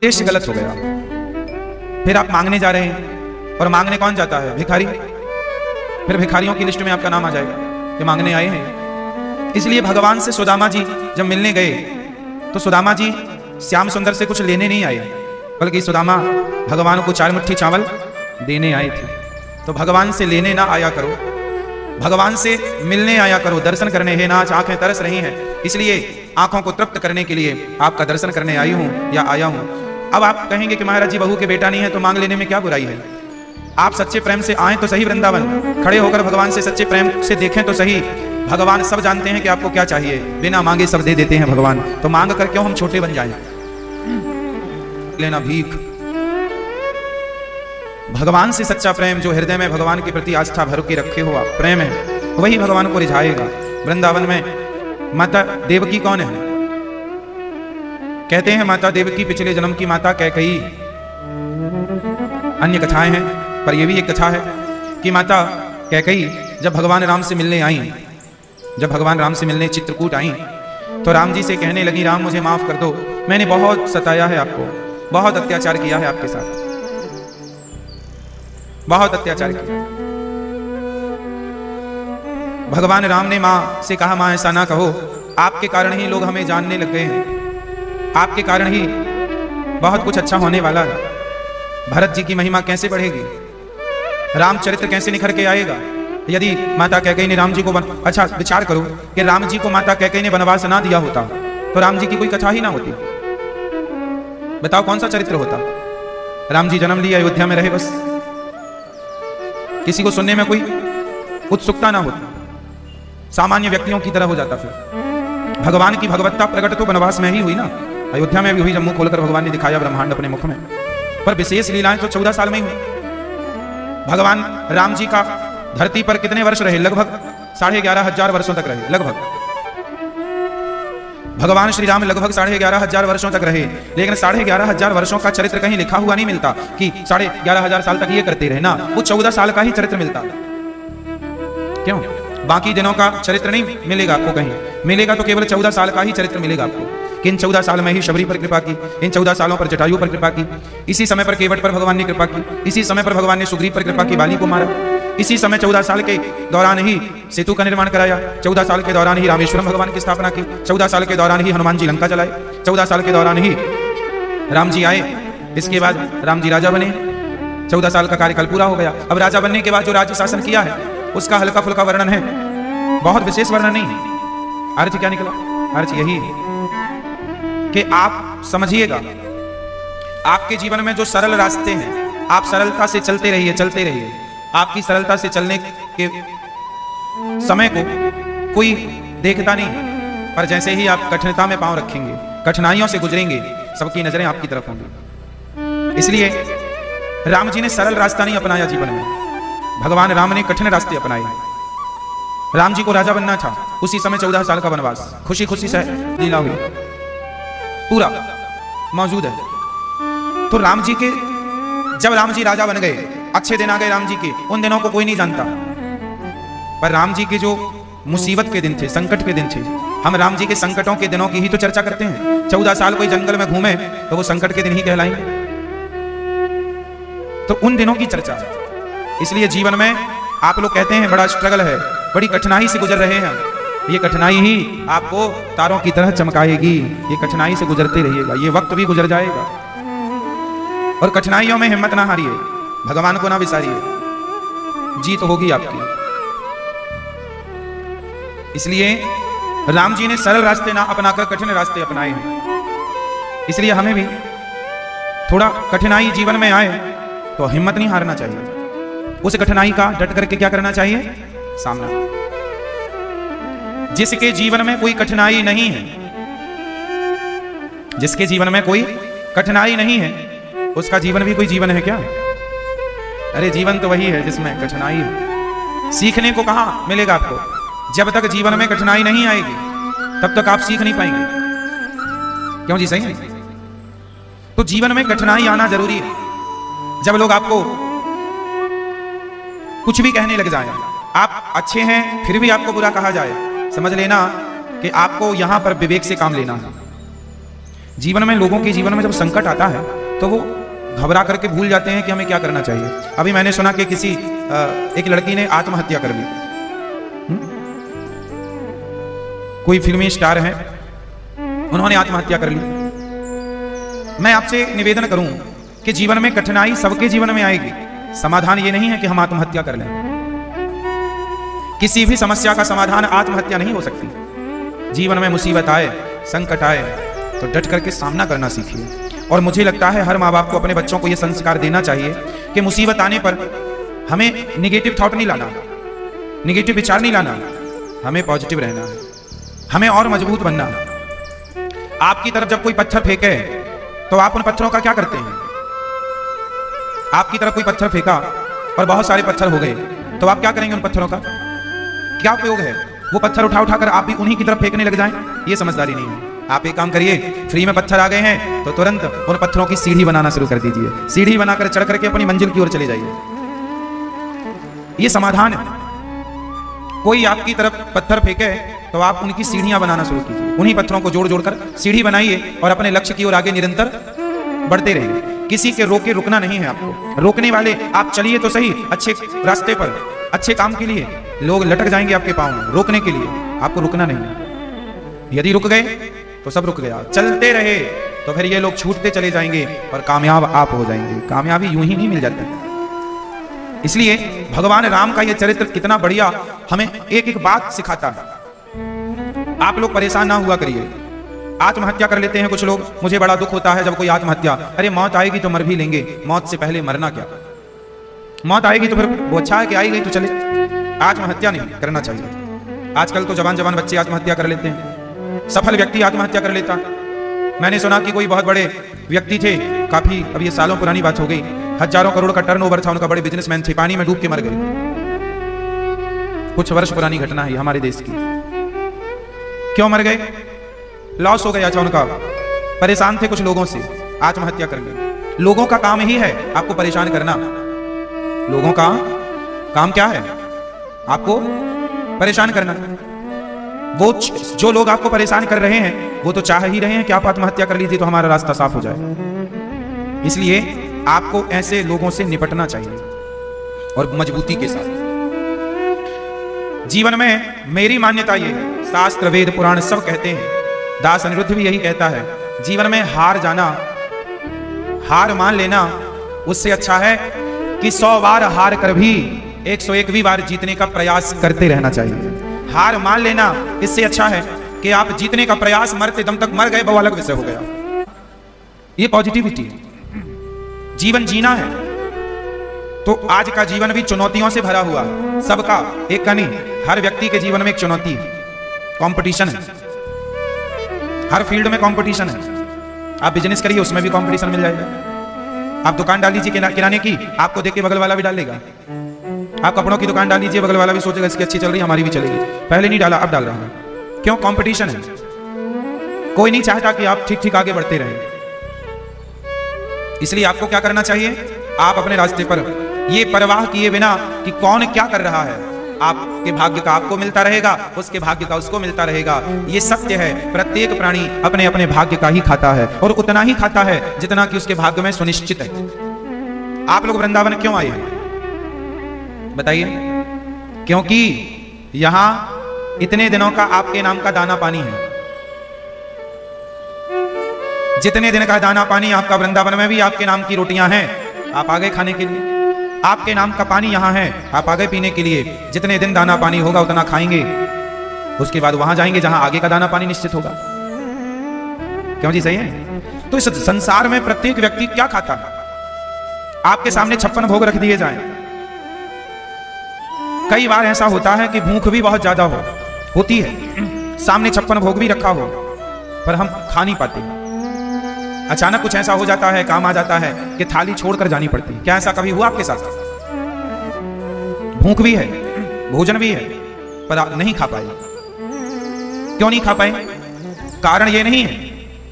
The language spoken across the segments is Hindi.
उद्देश्य गलत हो गया। फिर आप मांगने जा रहे हैं, और मांगने कौन जाता है? भिखारी। फिर भिखारियों की लिस्ट में आपका नाम आ जाएगा कि मांगने आए हैं। इसलिए भगवान से सुदामा जी जब मिलने गए तो सुदामा जी श्याम सुंदर से कुछ लेने नहीं आए, बल्कि सुदामा भगवान को 4 मुट्ठी चावल देने आए थे। तो भगवान से लेने ना आया करो, भगवान से मिलने आया करो, दर्शन करने। है ना, आज आंखें तरस रही हैं, इसलिए आंखों को तृप्त करने के लिए आपका दर्शन करने आई हूं या आया हूं। अब आप कहेंगे कि महाराज जी बहू के बेटा नहीं है तो मांग लेने में क्या बुराई है? आप सच्चे प्रेम से आए तो सही वृंदावन, खड़े होकर भगवान से सच्चे प्रेम से देखें तो सही। भगवान सब जानते हैं कि आपको क्या चाहिए, बिना मांगे सब दे देते हैं भगवान। तो मांग कर क्यों हम छोटे बन जाएं? लेना भीख। भगवान से सच्चा प्रेम, जो हृदय में भगवान के प्रति आस्था भर के रखे हो आप, प्रेम है, वही भगवान को रिझाएगा। वृंदावन में माता देवकी कौन है? कहते हैं माता देवकी पिछले जन्म की माता कैकेयी। अन्य कथाएं हैं, पर यह भी एक कथा है कि माता कैकेयी जब भगवान राम से मिलने आई, जब भगवान राम से मिलने चित्रकूट आई, तो राम जी से कहने लगी, राम मुझे माफ कर दो, मैंने बहुत सताया है आपको, बहुत अत्याचार किया है आपके साथ, बहुत अत्याचार किया। भगवान राम ने मां से कहा, मां ऐसा ना कहो, आपके कारण ही लोग हमें जानने लग गए हैं, आपके कारण ही बहुत कुछ अच्छा होने वाला है। भरत जी की महिमा कैसे बढ़ेगी, रामचरित्र कैसे निखर के आएगा यदि माता कैकेयी ने राम जी को अच्छा विचार करो कि राम जी को माता कैकेयी ने वनवास ना दिया होता तो राम जी की कोई कथा ही ना होती। बताओ कौन सा चरित्र होता? राम जी जन्म लिया, अयोध्या में रहे, बस किसी को सुनने में कोई उत्सुकता ना होती, सामान्य व्यक्तियों की तरह हो जाता। फिर भगवान की भगवत्ता प्रकट तो वनवास में ही हुई ना, अयोध्या में भी हुई, जब मुंह खोलकर भगवान ने दिखाया ब्रह्मांड अपने मुख में। पर विशेष लीलाएं तो 14 साल में ही हुई। भगवान राम जी का धरती पर कितने वर्ष रहे? लगभग 11,500 वर्षों तक रहे। लगभग भगवान श्री राम लगभग 11,500 वर्षों तक रहे। लेकिन 11,500 वर्षों का चरित्र कहीं लिखा हुआ नहीं मिलता कि 11,500 साल तक ये करते रहे ना, वो 14 साल का ही चरित्र मिलता। क्यों? बाकी दिनों का चरित्र नहीं मिलेगा आपको, कहीं मिलेगा तो केवल 14 साल का ही चरित्र मिलेगा आपको कि इन 14 साल में ही शबरी पर कृपा की, इन 14 सालों पर जटायु पर कृपा की, इसी समय पर केवट पर भगवान ने कृपा की, इसी समय पर भगवान ने सुग्रीव पर कृपा की, बाली को मारा, इसी समय 14 साल के दौरान ही सेतु का निर्माण कराया, 14 साल के दौरान ही रामेश्वरम भगवान की स्थापना की, 14 साल के दौरान ही हनुमान जी लंका चलाए, 14 साल के दौरान ही राम जी आए, इसके बाद राम जी राजा बने, 14 साल का कार्यकाल पूरा हो गया। अब राजा बनने के बाद जो राज्य शासन किया है उसका हल्का फुल्का वर्णन है, बहुत विशेष वर्णन नहीं है। अर्थ क्या निकला? अर्थ यही है कि आप समझिएगा, आपके जीवन में जो सरल रास्ते हैं, आप सरलता से चलते रहिए, चलते रहिए। आपकी सरलता से चलने के समय को कोई देखता नहीं, पर जैसे ही आप कठिनता में पांव रखेंगे, कठिनाइयों से गुजरेंगे, सबकी नजरें आपकी तरफ होंगी। इसलिए राम जी ने सरल रास्ता नहीं अपनाया जीवन में, भगवान राम ने कठिन रास्ते अपनाए। राम जी को राजा बनना था, उसी समय 14 साल का वनवास, खुशी खुशी से लीला हुई, पूरा मौजूद है। तो राम जी के जब राम जी राजा बन गए, अच्छे दिन आ गए राम जी के, उन दिनों को कोई नहीं जानता, पर राम जी के जो मुसीबत के दिन थे, संकट के दिन थे, हम राम जी के संकटों के दिनों की ही तो चर्चा करते हैं। 14 साल कोई जंगल में घूमे तो वो संकट के दिन ही कहलाएंगे, तो उन दिनों की चर्चा है। इसलिए जीवन में आप लोग कहते हैं बड़ा स्ट्रगल है, बड़ी कठिनाई से गुजर रहे हैं, ये कठिनाई ही आपको तारों की तरह चमकाएगी। ये कठिनाई से गुजरते रहिएगा, ये वक्त भी गुजर जाएगा। और कठिनाइयों में हिम्मत ना हारिए, भगवान को ना विसारिए, जीत होगी आपकी। इसलिए राम जी ने सरल रास्ते ना अपनाकर कठिन रास्ते अपनाए हैं। इसलिए हमें भी थोड़ा कठिनाई जीवन में आए तो हिम्मत नहीं हारना चाहिए, उस कठिनाई का डट करके क्या करना चाहिए? सामना। जिसके जीवन में कोई कठिनाई नहीं है, जिसके जीवन में कोई कठिनाई नहीं है, उसका जीवन भी कोई जीवन है क्या? अरे जीवन तो वही है जिसमें कठिनाई है। सीखने को कहां मिलेगा आपको? जब तक जीवन में कठिनाई नहीं आएगी तब तक आप सीख नहीं पाएंगे। क्यों जी? सही है। तो जीवन में कठिनाई आना जरूरी है। जब लोग आपको कुछ भी कहने लग जाएं, आप अच्छे हैं फिर भी आपको बुरा कहा जाए, समझ लेना कि आपको यहां पर विवेक से काम लेना है। जीवन में, लोगों के जीवन में जब संकट आता है तो वो घबरा करके भूल जाते हैं कि हमें क्या करना चाहिए। अभी मैंने सुना कि किसी एक लड़की ने आत्महत्या कर ली। कोई फिल्मी स्टार है, उन्होंने आत्महत्या कर ली। मैं आपसे निवेदन करूं कि जीवन में कठिनाई सबके जीवन में आएगी, समाधान ये नहीं है कि हम आत्महत्या कर लें। किसी भी समस्या का समाधान आत्महत्या नहीं हो सकती। जीवन में मुसीबत आए, संकट आए तो डट करके सामना करना सीखिए। और मुझे लगता है हर माँ बाप को अपने बच्चों को यह संस्कार देना चाहिए कि मुसीबत आने पर हमें निगेटिव थॉट नहीं लाना, निगेटिव विचार नहीं लाना, हमें पॉजिटिव रहना है, हमें और मजबूत बनना। आपकी तरफ जब कोई पत्थर फेंके तो आप उन पत्थरों का क्या करते हैं? आपकी तरफ कोई पत्थर फेंका और बहुत सारे पत्थर हो गए तो आप क्या करेंगे? उन पत्थरों का क्या उपयोग है? वो पत्थर उठा उठाकर आप भी उन्हीं की तरफ फेंकने लग जाएं, ये समझदारी नहीं है। आप एक काम करिए, फ्री में पत्थर आ गए हैं तो तुरंत उन पत्थरों की सीढ़ी बनाना शुरू कर दीजिए। सीढ़ी बनाकर चढ़ करके अपनी मंजिल की ओर चले जाइए। ये समाधान है। कोई आपकी तरफ पत्थर फेंके तो आप उनकी सीढ़ियां बनाना शुरू कीजिए। उन्हीं पत्थरों को जोड़ जोड़कर सीढ़ी बनाइए और अपने लक्ष्य की ओर आगे निरंतर बढ़ते रहिए। किसी के रोके रुकना नहीं है आपको। रोकने वाले आप चलिए तो सही अच्छे रास्ते पर, अच्छे काम के लिए, लोग लटक जाएंगे आपके पांव में। रोकने के लिए आपको रुकना नहीं है। यदि रुक गए तो सब रुक गया। चलते रहे तो फिर ये लोग छूटते चले जाएंगे और कामयाब आप हो जाएंगे। कामयाबी यूं ही नहीं मिल जाती। इसलिए भगवान राम का यह चरित्र कितना बढ़िया हमें एक एक बात सिखाता है। आप लोग परेशान ना हुआ करिए। आत्महत्या कर लेते हैं कुछ लोग, मुझे बड़ा दुख होता है जब कोई आत्महत्या, अरे मौत आएगी तो मर भी लेंगे, मौत से पहले मरना क्या? मौत आएगी तो फिर वो अच्छा है कि आई गई तो चले। आत्महत्या नहीं करना चाहिए। आजकल तो जवान जवान बच्चे आत्महत्या कर लेते हैं, सफल व्यक्ति आत्महत्या कर लेता। मैंने सुना कि कोई बहुत बड़े व्यक्ति थे, काफी, अब ये सालों पुरानी बात हो गई, हजारों करोड़ का टर्नओवर था उनका, बड़े बिजनेसमैन थे, पानी में डूब के मर गए। कुछ वर्ष पुरानी घटना है हमारे देश की। क्यों मर गए? लॉस हो गया था उनका। परेशान थे कुछ लोगों से, आत्महत्या कर गए। लोगों का काम ही है आपको परेशान करना। लोगों का काम क्या है? आपको परेशान करना। वो जो लोग आपको परेशान कर रहे हैं वो तो चाह ही रहे हैं कि आप आत्महत्या कर लीजिए तो हमारा रास्ता साफ हो जाए। इसलिए आपको ऐसे लोगों से निपटना चाहिए और मजबूती के साथ। जीवन में मेरी मान्यता ये है, शास्त्र वेद पुराण सब कहते हैं, दास अनिरुद्ध भी यही कहता है, जीवन में हार जाना, हार मान लेना उससे अच्छा है कि 100 बार हार कर भी 101वीं बार जीतने का प्रयास करते रहना चाहिए। हार मान लेना इससे अच्छा है कि आप जीतने का प्रयास मरते दम तक मर गए, वो अलग विषय हो गया। ये पॉजिटिविटी है। जीवन जीना है तो आज का जीवन भी चुनौतियों से भरा हुआ है, सबका, एक का नहीं, हर व्यक्ति के जीवन में एक चुनौती है, कंपटीशन है। हर फील्ड में कंपटीशन है। आप बिजनेस करिए उसमें भी कंपटीशन मिल जाएगा। आप दुकान डाल लीजिए किराने की, आपको देख के बगल वाला भी डाल लेगा। आप कपड़ों की दुकान डाल लीजिए, बगल वाला भी सोचेगा इसकी अच्छी चल रही है, हमारी भी चलेगी। पहले नहीं डाला, अब डाल रहा है। क्यों? कंपटीशन है। कोई नहीं चाहता कि आप ठीक ठीक आगे बढ़ते रहें। इसलिए आपको क्या करना चाहिए? आप अपने रास्ते पर ये परवाह किए बिना कि कौन क्या कर रहा है, आपके भाग्य का आपको मिलता रहेगा, उसके भाग्य का उसको मिलता रहेगा। ये सत्य है। प्रत्येक प्राणी अपने अपने भाग्य का ही खाता है और उतना ही खाता है जितना कि उसके भाग्य में सुनिश्चित है। आप लोग वृंदावन क्यों आए हैं बताइए? क्योंकि यहां इतने दिनों का आपके नाम का दाना पानी है। जितने दिन का दाना पानी आपका वृंदावन में भी आपके नाम की रोटियां हैं, आप आ गए खाने के लिए। आपके नाम का पानी यहां है, आप आ गए पीने के लिए। जितने दिन दाना पानी होगा उतना खाएंगे, उसके बाद वहां जाएंगे जहां आगे का दाना पानी निश्चित होगा। क्यों जी? सही है। तो इस संसार में प्रत्येक व्यक्ति क्या खाता है? आपके सामने 56 भोग रख दिए जाएं। कई बार ऐसा होता है कि भूख भी बहुत ज्यादा होती है, सामने 56 भोग भी रखा हो, पर हम खा नहीं पाते। अचानक कुछ ऐसा हो जाता है, काम आ जाता है कि थाली छोड़कर जानी पड़ती है। क्या ऐसा कभी हुआ आपके साथ? भूख भी है, भोजन भी है, पर आप नहीं खा पाए। क्यों नहीं खा पाए? कारण ये नहीं है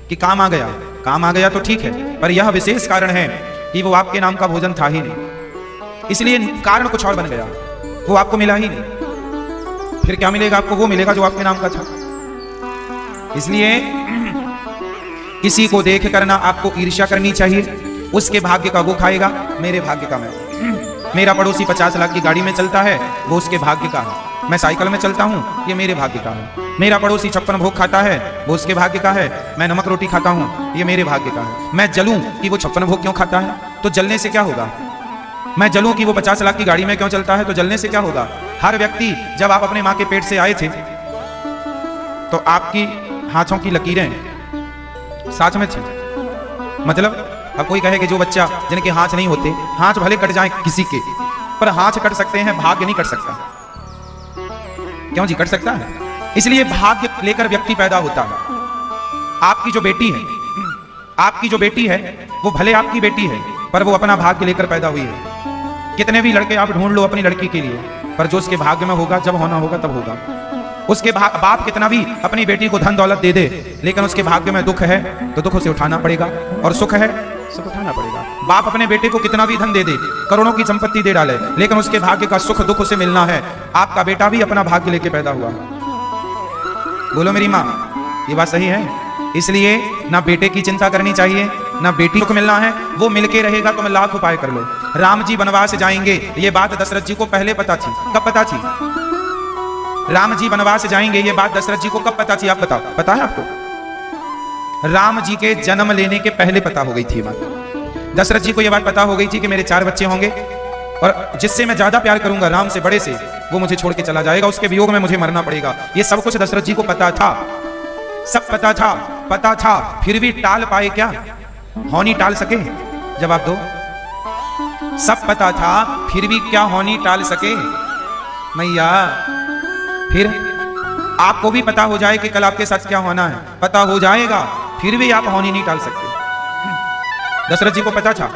कि काम आ गया। काम आ गया तो ठीक है, पर यह विशेष कारण है कि वो आपके नाम का भोजन था ही नहीं, इसलिए कारण कुछ और बन गया, वो आपको मिला ही नहीं। फिर क्या मिलेगा आपको? वो मिलेगा जो आपके नाम का था। इसलिए किसी को देख कर ना आपको ईर्ष्या करनी चाहिए, उसके भाग्य का वो खाएगा, मेरे भाग्य का मैं। मेरा पड़ोसी 50 लाख की गाड़ी में चलता है, वो उसके भाग्य का है। मैं साइकिल में चलता हूँ, ये मेरे भाग्य का है। मेरा पड़ोसी 56 भोग खाता है, वो उसके भाग्य का है। मैं नमक रोटी खाता हूँ, ये मेरे भाग्य का है। मैं जलूं कि वो 56 भोग क्यों खाता है, तो जलने से क्या होगा? मैं जलूं कि वो 50 लाख की गाड़ी में क्यों चलता है, तो जलने से क्या होगा? हर व्यक्ति, जब आप अपने माँ के पेट से आए थे तो आपकी हाथों की लकीरें साथ में थी। मतलब अब कोई कहे कि जो बच्चा जिनके हाथ नहीं होते, हाथ भले कट जाए किसी के, पर हाथ कट सकते हैं, भाग्य नहीं कट सकता। क्यों जी? कट सकता है। इसलिए भाग्य लेकर व्यक्ति पैदा होता है। आपकी जो बेटी है, आपकी जो बेटी है, वो भले आपकी बेटी है, पर वो अपना भाग्य लेकर पैदा हुई है। कितने भी लड़के आप ढूंढ लो अपनी लड़की के लिए, पर जो उसके भाग्य में होगा, जब होना होगा तब होगा। उसके बाप कितना भी अपनी बेटी को धन दौलत दे दे, लेकिन उसके भाग्य में दुख है तो दुख उसे उठाना पड़ेगा, और सुख है सुख उठाना पड़ेगा। बाप अपने बेटे को कितना भी धन दे दे, करोड़ों की संपत्ति दे डाले, लेकिन उसके भाग्य का सुख दुख उसे मिलना है। आपका बेटा भी अपना भाग्य लेके पैदा हुआ। बोलो मेरी माँ, ये बात सही है? इसलिए ना बेटे की चिंता करनी चाहिए, ना बेटी को मिलना है। वो मिलके रहेगा तो मैं लाख उपाय कर लो। राम जी वनवास जाएंगे, ये बात दशरथ जी को पहले पता थी। कब पता थी? राम जी वनवास जाएंगे, ये बात दशरथ जी को कब पता थी? आप बताओ, पता है आपको? राम जी के जन्म लेने के पहले पता हो गई थी बात। दशरथ जी को यह बात पता हो गई थी कि मेरे 4 बच्चे होंगे, और जिससे मैं ज्यादा प्यार करूंगा, राम से बड़े से, वो मुझे छोड़ के चला जाएगा, उसके वियोग में मुझे मरना पड़ेगा। ये सब कुछ दशरथ जी को पता था, सब पता था, फिर भी टाल पाए क्या? होनी टाल सके? जवाब दो। सब पता था, फिर भी क्या होनी टाल सके? मैया, फिर आपको भी पता हो जाए कि कल आपके साथ क्या होना है, पता हो जाएगा, फिर भी आप होनी नहीं टाल सकते। दशरथ जी को पता था।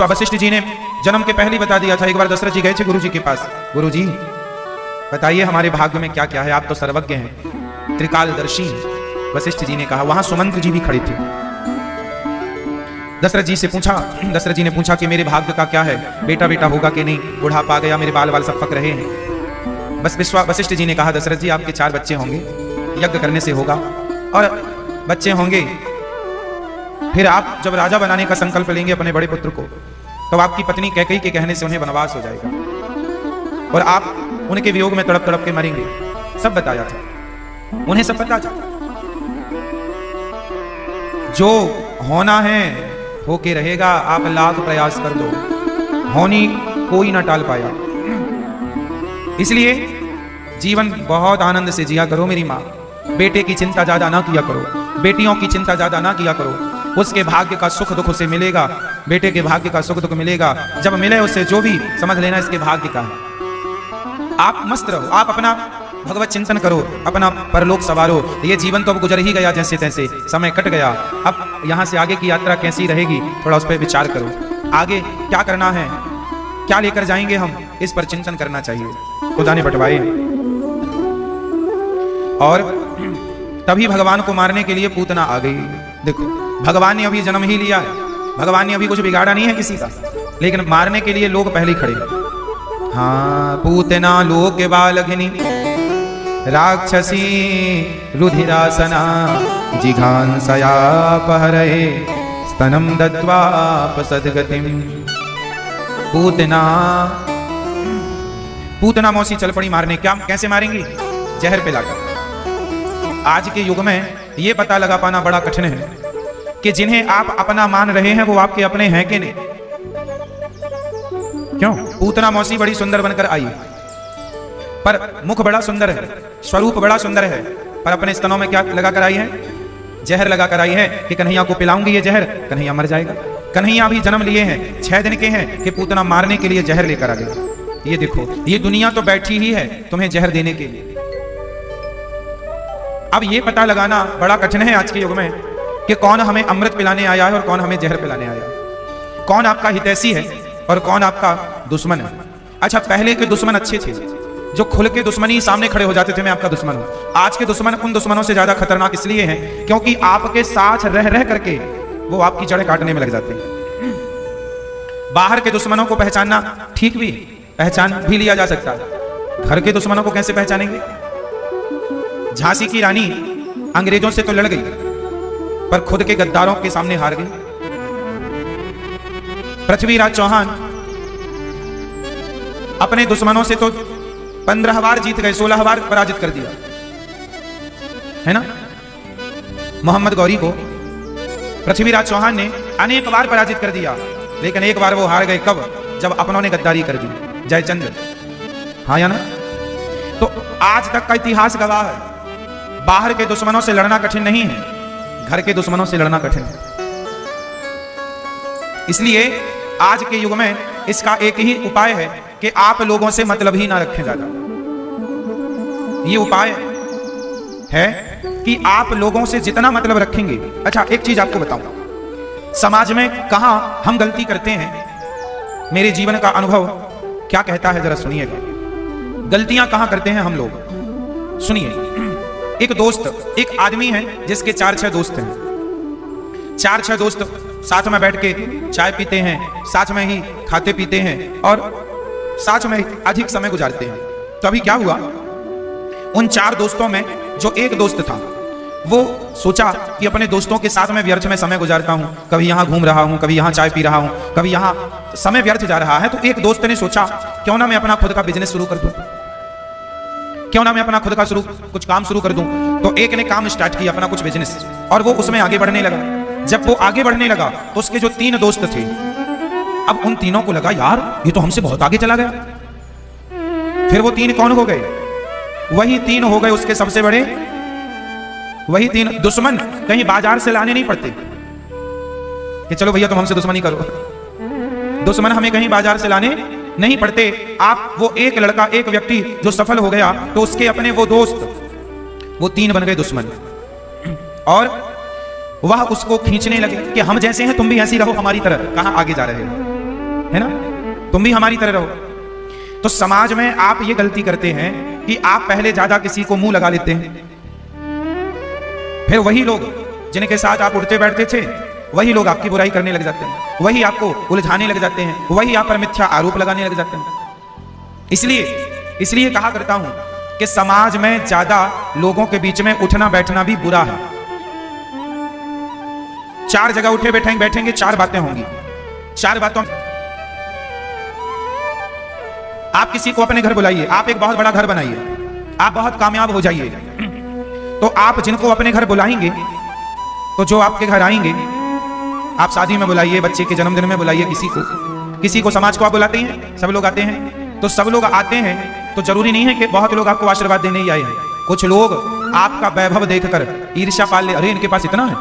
वशिष्ठ जी ने जन्म के पहले बता दिया था। एक बार दशरथ जी गए थे गुरु जी के पास। गुरु जी बताइए हमारे भाग्य में क्या क्या है, आप तो सर्वज्ञ हैं, त्रिकालदर्शी। वशिष्ठ जी ने कहा। वहां सुमंत्र जी भी खड़े थे। दशरथ जी से पूछा, दशरथ जी ने पूछा कि मेरे भाग्य का क्या है, बेटा बेटा होगा कि नहीं, बुढ़ापा आ गया, मेरे बाल बाल सब पक रहे हैं। बस वशिष्ठ जी ने कहा, दशरथ जी आपके 4 बच्चे होंगे, यज्ञ करने से होगा, और बच्चे होंगे, फिर आप जब राजा बनाने का संकल्प लेंगे अपने बड़े पुत्र को, तो आपकी पत्नी कैकेयी के कहने से उन्हें वनवास हो जाएगा, और आप उनके वियोग में तड़प तड़प के मरेंगे। सब बताया था, उन्हें सब पता था। जो होना है होके रहेगा, आप लाख प्रयास कर दो, होनी कोई ना टाल पाया। इसलिए जीवन बहुत आनंद से जिया करो मेरी माँ। बेटे की चिंता ज्यादा ना किया करो, बेटियों की चिंता ज्यादा ना किया करो। उसके भाग्य का सुख दुख उसे मिलेगा, बेटे के भाग्य का सुख दुख मिलेगा। जब मिले उससे जो भी, समझ लेना इसके भाग्य का है। आप मस्त रहो, आप अपना भगवत चिंतन करो, अपना परलोक सवारो। ये जीवन तो अब गुजर ही गया, जैसे तैसे समय कट गया। अब यहाँ से आगे की यात्रा कैसी रहेगी, थोड़ा उस पर विचार करो। आगे क्या करना है, क्या लेकर जाएंगे हम, इस पर चिंतन करना चाहिए। खुदा ने बंटवाए। और तभी भगवान को मारने के लिए पूतना आ गई। देखो, भगवान ने अभी जन्म ही लिया है, भगवान ने अभी कुछ बिगाड़ा नहीं है किसी का, लेकिन मारने के लिए लोग पहले ही खड़े। हाँ, पूतना लोक बालघिनी राक्षसी रुधिरासना जिघांसयापहरये स्तनम दत्वापसद्गतिम। पूतना मौसी चल पड़ी मारने। क्या, कैसे मारेंगी? जहर पिलाकर। आज के युग में यह पता लगा पाना बड़ा कठिन है कि जिन्हें आप अपना मान रहे हैं वो आपके अपने हैं कि नहीं। क्यों? पूतना मौसी बड़ी सुंदर बनकर आई, पर मुख बड़ा सुंदर है, स्वरूप बड़ा सुंदर है, पर अपने स्तनों में क्या लगाकर आई है? जहर लगाकर आई है कि कन्हैया को पिलाऊंगी ये जहर, कन्हैया मर जाएगा। कन्हैया भी जन्म लिए हैं, 6 दिन के हैं कि पूतना मारने के लिए जहर लेकर आ गई। ये देखो, ये दुनिया तो बैठी ही है तुम्हें जहर देने के लिए। अब ये पता लगाना बड़ा कठिन है आज के युग में कि कौन हमें अमृत पिलाने आया है और कौन हमें जहर पिलाने आया है, कौन आपका हितैषी है और कौन आपका दुश्मन है। अच्छा, पहले के दुश्मन अच्छे थे, जो खुल के दुश्मनी सामने खड़े हो जाते थे, मैं आपका दुश्मन हूं। आज के दुश्मन उन दुश्मनों से ज्यादा खतरनाक इसलिए हैं क्योंकि आपके साथ रह रह करके वो आपकी जड़ें काटने में लग जाते हैं। बाहर के दुश्मनों को पहचानना ठीक भी, पहचान भी लिया जा सकता है, घर के दुश्मनों को कैसे पहचानेंगे? झांसी की रानी अंग्रेजों से तो लड़ गई, पर खुद के गद्दारों के सामने हार गई। पृथ्वीराज चौहान अपने दुश्मनों से तो 15 बार जीत गए, 16 बार पराजित कर दिया है ना। मोहम्मद गौरी को पृथ्वीराज चौहान ने अनेक बार पराजित कर दिया, लेकिन एक बार वो हार गए। कब? जब अपनों ने गद्दारी कर दी। जयचंद्र, हाँ या ना? तो आज तक का इतिहास गवाह है, बाहर के दुश्मनों से लड़ना कठिन नहीं है, घर के दुश्मनों से लड़ना कठिन है। इसलिए आज के युग में इसका एक ही उपाय है कि आप लोगों से मतलब ही ना रखें ज्यादा। ये उपाय है कि आप लोगों से जितना मतलब रखेंगे। अच्छा, एक चीज आपको बताऊं, समाज में कहां हम गलती करते हैं, मेरे जीवन का अनुभव क्या कहता है, जरा सुनिएगा। गलतियां कहां करते हैं हम लोग, सुनिए। एक दोस्त, एक आदमी है जिसके 4-6 दोस्त हैं। 4-6 दोस्त साथ में बैठ के चाय पीते हैं, साथ में ही खाते पीते हैं और साथ में अधिक समय गुजारते हैं। तो अभी क्या हुआ, उन 4 दोस्तों में जो एक दोस्त था वो सोचा कि अपने दोस्तों के साथ में व्यर्थ में समय गुजारता हूं, कभी यहां घूम रहा हूं, कभी यहां चाय पी रहा हूं, कभी यहां समय व्यर्थ जा रहा है। तो एक दोस्त ने सोचा क्यों ना मैं अपना खुद का बिजनेस शुरू कर दूं, क्यों ना मैं अपना खुद का कुछ काम शुरू कर दूं। तो एक ने काम स्टार्ट किया, अपना कुछ बिजनेस, और वो उसमें आगे बढ़ने लगा। जब वो आगे बढ़ने लगा तो उसके जो 3 दोस्त थे, अब उन तीनों को लगा यार ये तो हमसे बहुत आगे चला गया। फिर वो 3 कौन हो गए? वही 3 हो गए उसके सबसे बड़े, वही 3 दुश्मन। कहीं बाजार से लाने नहीं पड़ते कि चलो भैया तुम हमसे दुश्मनी करो, दुश्मन हमें कहीं बाजार से लाने नहीं पड़ते। आप वो एक लड़का, एक व्यक्ति जो सफल हो गया तो उसके अपने वो दोस्त, वो 3 बन गए दुश्मन, और वह उसको खींचने लगे कि हम जैसे हैं तुम भी ऐसी रहो हमारी तरह। कहां आगे जा रहे हो, है ना, तुम भी हमारी तरह रहो। तो समाज में आप ये गलती करते हैं कि आप पहले ज्यादा किसी को मुंह लगा लेते हैं, फिर वही लोग जिनके साथ आप उठते बैठते थे वही लोग आपकी बुराई करने लग जाते हैं, वही आपको उलझाने लग जाते हैं, वही आप पर मिथ्या आरोप लगाने लग जाते हैं। इसलिए कहा करता हूं कि समाज में ज्यादा लोगों के बीच में उठना बैठना भी बुरा है। 4 जगह उठे बैठेंगे 4 बातें होंगी, 4 बातों। आप किसी को अपने घर बुलाइए, आप एक बहुत बड़ा घर बनाइए, आप बहुत कामयाब हो जाइए, तो आप जिनको अपने घर बुलाएंगे, तो जो आपके घर आएंगे, आप शादी में बुलाइए, बच्चे के जन्मदिन में बुलाइए, किसी को समाज को आप बुलाते हैं, सब लोग आते हैं। तो सब लोग आते हैं तो जरूरी नहीं है कि बहुत लोग आपको आशीर्वाद देने ही आए हैं। कुछ लोग आपका वैभव देखकर ईर्ष्या पाल ले, अरे इनके पास इतना है,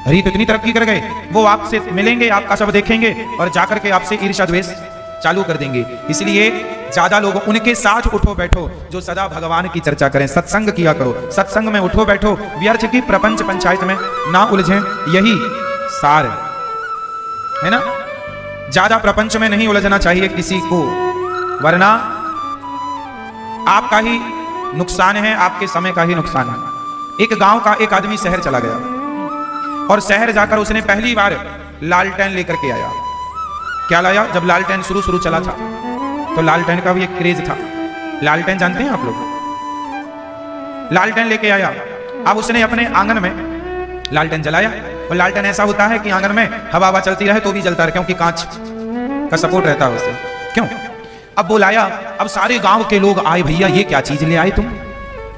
अरे तो इतनी तरक्की कर गए, वो आपसे मिलेंगे, आपका सब देखेंगे और जाकर के आपसे ईर्ष्या द्वेष चालू कर देंगे। इसलिए ज्यादा लोग उनके साथ उठो बैठो जो सदा भगवान की चर्चा करें, सत्संग किया करो, सत्संग में उठो बैठो, व्यर्थ की प्रपंच पंचायत में ना उलझें, यही सार है ना। ज्यादा प्रपंच में नहीं उलझना चाहिए किसी को, वरना आपका ही नुकसान है, आपके समय का ही नुकसान है। एक गांव का एक आदमी शहर चला गया और शहर जाकर उसने पहली बार लालटेन लेकर के आया। क्या लाया? जब लालटेन शुरू चला था तो लालटेन का भी एक क्रेज था। लालटेन जानते हैं आप लोग? लालटेन लेके आया। अब उसने अपने आंगन में लालटेन जलाया, और लालटेन ऐसा होता है कि आंगन में हवा चलती रहे तो भी जलता रहे, क्योंकि कांच का सपोर्ट रहता है उससे। क्यों? अब वो लाया, अब सारे गांव के लोग आए, भैया ये क्या चीज ले आए तुम,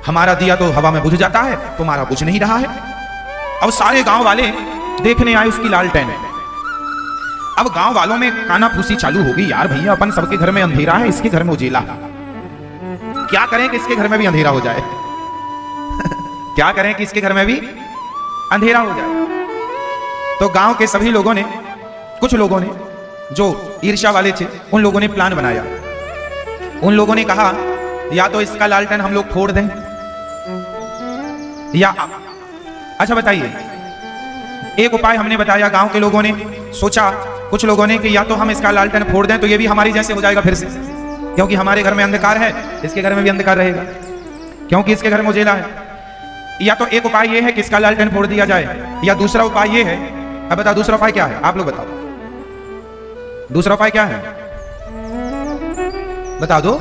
हमारा दिया तो हवा में बुझ जाता है, तुम्हारा बुझ नहीं रहा है। अब सारे गांव वाले देखने आए उसकी लालटेन। अब गांव वालों में कानाफूसी चालू हो गई, यार भैया अपन सबके घर में अंधेरा है, इसके घर में उजेला, क्या करें कि इसके घर में भी अंधेरा हो जाए क्या करें कि इसके घर में भी अंधेरा हो जाए। तो गांव के सभी लोगों ने, कुछ लोगों ने जो ईर्ष्या वाले थे, उन लोगों ने प्लान बनाया। उन लोगों ने कहा या तो इसका लालटेन हम लोग फोड़ दें, या अच्छा बताइए, एक उपाय हमने बताया, गांव के लोगों ने सोचा, कुछ लोगों ने कि या तो हम इसका लालटेन फोड़ दें तो ये भी हमारी जैसे हो जाएगा फिर से, क्योंकि हमारे घर में अंधकार है, इसके घर में भी अंधकार रहेगा, क्योंकि इसके घर में उजेला है। या तो एक उपाय ये है कि इसका लालटेन फोड़ दिया जाए, या दूसरा उपाय ये है, अब बताओ दूसरा उपाय क्या है, आप लोग बताओ दूसरा उपाय क्या है, बता दो।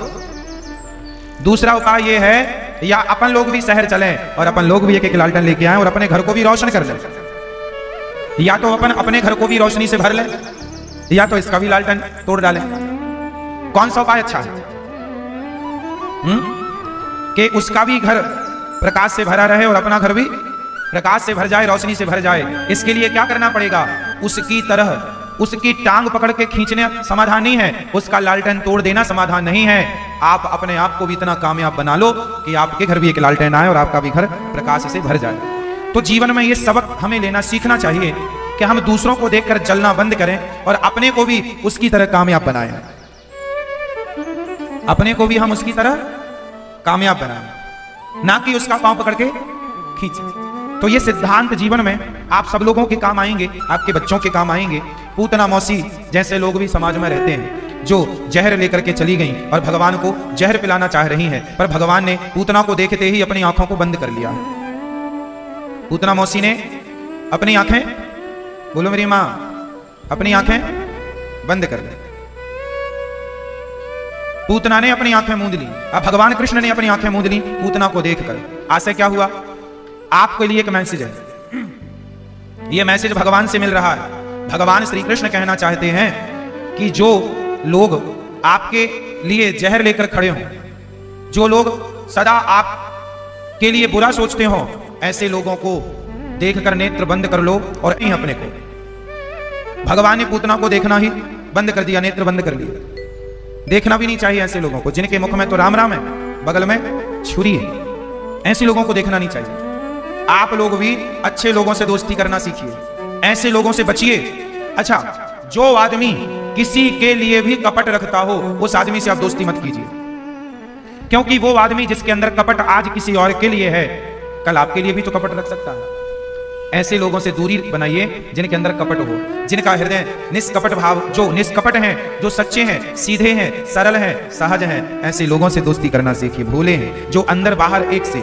दूसरा उपाय ये है या अपन लोग भी शहर चलें और अपन लोग भी एक एक लालटेन लेके आए और अपने घर को भी रोशन कर लें, या तो अपन अपने घर को भी रोशनी से भर लें या तो इसका भी लालटेन तोड़ डालें। कौन सा उपाय अच्छा है? कि उसका भी घर प्रकाश से भरा रहे और अपना घर भी प्रकाश से भर जाए, रोशनी से भर जाए। इसके लिए क्या करना पड़ेगा? उसकी तरह उसकी टांग पकड़ के खींचने समाधान नहीं है, उसका लालटेन तोड़ देना समाधान नहीं है। आप अपने आप को भी इतना कामयाब बना लो कि आपके घर भी एक लालटेन आए और आपका भी घर प्रकाश से भर जाए। तो जीवन में ये सबक हमें लेना सीखना चाहिए कि हम दूसरों को देखकर जलना बंद करें और अपने को भी उसकी तरह कामयाब बनाएं, अपने को भी हम उसकी तरह कामयाब बनाएं, ना कि उसका पांव पकड़ के खींचे। तो ये सिद्धांत जीवन में आप सब लोगों के काम आएंगे, आपके बच्चों के काम आएंगे। पूतना मौसी जैसे लोग भी समाज में रहते हैं जो जहर लेकर के चली गई और भगवान को जहर पिलाना चाह रही हैं, पर भगवान ने पूतना को देखते ही अपनी आंखों को बंद कर लिया। पूतना मौसी ने अपनी आंखें, बोलो मेरी मां, अपनी आंखें बंद कर ली। पूतना ने अपनी आंखें मूंद ली। अब भगवान कृष्ण ने अपनी आंखें मूंद ली पूतना को देखकर। आज से क्या हुआ? आपके लिए एक मैसेज है, यह मैसेज भगवान से मिल रहा है। भगवान श्री कृष्ण कहना चाहते हैं कि जो लोग आपके लिए जहर लेकर खड़े हों, जो लोग सदा आपके लिए बुरा सोचते हो, ऐसे लोगों को देखकर नेत्र बंद कर लो और नहीं अपने को। भगवान ने पूतना को देखना ही बंद कर दिया, नेत्र बंद कर लिए। देखना भी नहीं चाहिए ऐसे लोगों को जिनके मुख में तो राम राम है, बगल में छुरी है। ऐसे लोगों को देखना नहीं चाहिए। आप लोग भी अच्छे लोगों से दोस्ती करना सीखिए, ऐसे लोगों से बचिए। अच्छा, जो आदमी किसी के लिए भी कपट रखता हो उस आदमी से आप दोस्ती मत कीजिए, क्योंकि वो आदमी जिसके अंदर कपट आज किसी और के लिए है, कल आपके लिए भी तो कपट रख सकता है। ऐसे लोगों से दूरी बनाइए जिनके अंदर कपट हो, जिनका हृदय निष्कपट भाव, जो निष्कपट हैं, जो सच्चे हैं, सीधे हैं, सरल हैं, सहज हैं, ऐसे लोगों से दोस्ती करना सीखिए। भोले हैं जो अंदर बाहर एक से।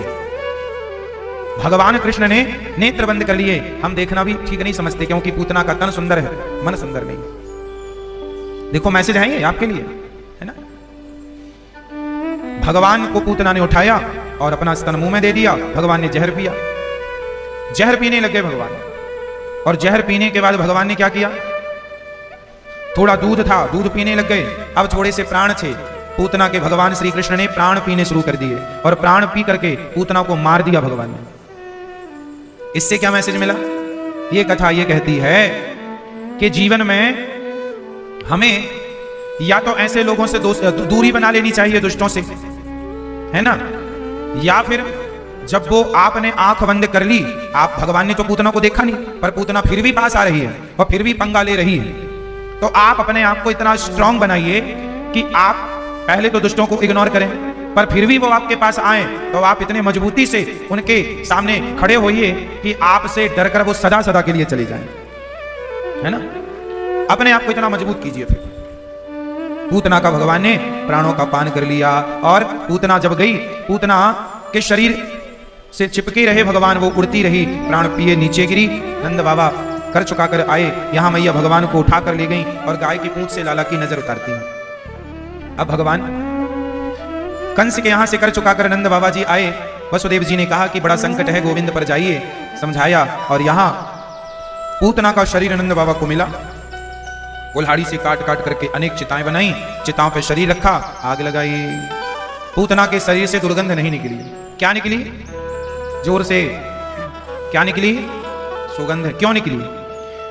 भगवान कृष्ण ने नेत्र बंद कर लिए। हम देखना भी ठीक नहीं समझते क्योंकि पूतना का तन सुंदर है, मन सुंदर नहीं। देखो मैसेज है ये आपके लिए, है ना। भगवान को पूतना ने उठाया और अपना स्तन मुंह में दे दिया। भगवान ने जहर पिया, जहर पीने लगे भगवान। और जहर पीने के बाद भगवान ने क्या किया? थोड़ा दूध था, दूध पीने लग गए। अब थोड़े से प्राण थे पूतना के, भगवान श्री कृष्ण ने प्राण पीने शुरू कर दिए और प्राण पी करके पूतना को मार दिया भगवान ने। इससे क्या मैसेज मिला? ये कथा ये कहती है कि जीवन में हमें या तो ऐसे लोगों से दूरी बना लेनी चाहिए, दुष्टों से, है ना, या फिर जब वो आपने आंख बंद कर ली, आप, भगवान ने तो पूतना को देखा नहीं, पर पूतना फिर भी पास आ रही है और फिर भी पंगा ले रही है, तो आप अपने आप को इतना स्ट्रांग बनाइए कि आप पहले तो दुष्टों को इग्नोर करें, पर फिर भी वो आपके पास आए तो आप इतने मजबूती से उनके सामने खड़े होइए कि आपसे डरकर वो सदा सदा के लिए चले जाएं, है ना। अपने आप को इतना मजबूत कीजिए। फिर पूतना का भगवान ने प्राणों का पान कर लिया और पूतना जब गई, पूतना के शरीर से चिपके रहे भगवान, वो उड़ती रही, प्राण पिए नीचे गिरी। नंद बाबा कर चुका कर आए, यहां मैया भगवान को उठा कर ले गई और गाय की पूंछ से लाला की नजर उतारती हैं। अब भगवान कंस के यहां से कर चुका कर नंद बाबा जी आए। वसुदेव जी ने कहा कि बड़ा संकट है, गोविंद पर जाइए, समझाया। और यहां पूतना का शरीर नंद बाबा को मिला। कुल्हाड़ी से काट काट करके अनेक चिताएं बनाई, चिताओं पे शरीर रखा, आग लगाई। पूतना के शरीर से दुर्गंध नहीं निकली। क्या निकली? जोर से क्या निकली? सुगंध। क्यों निकली?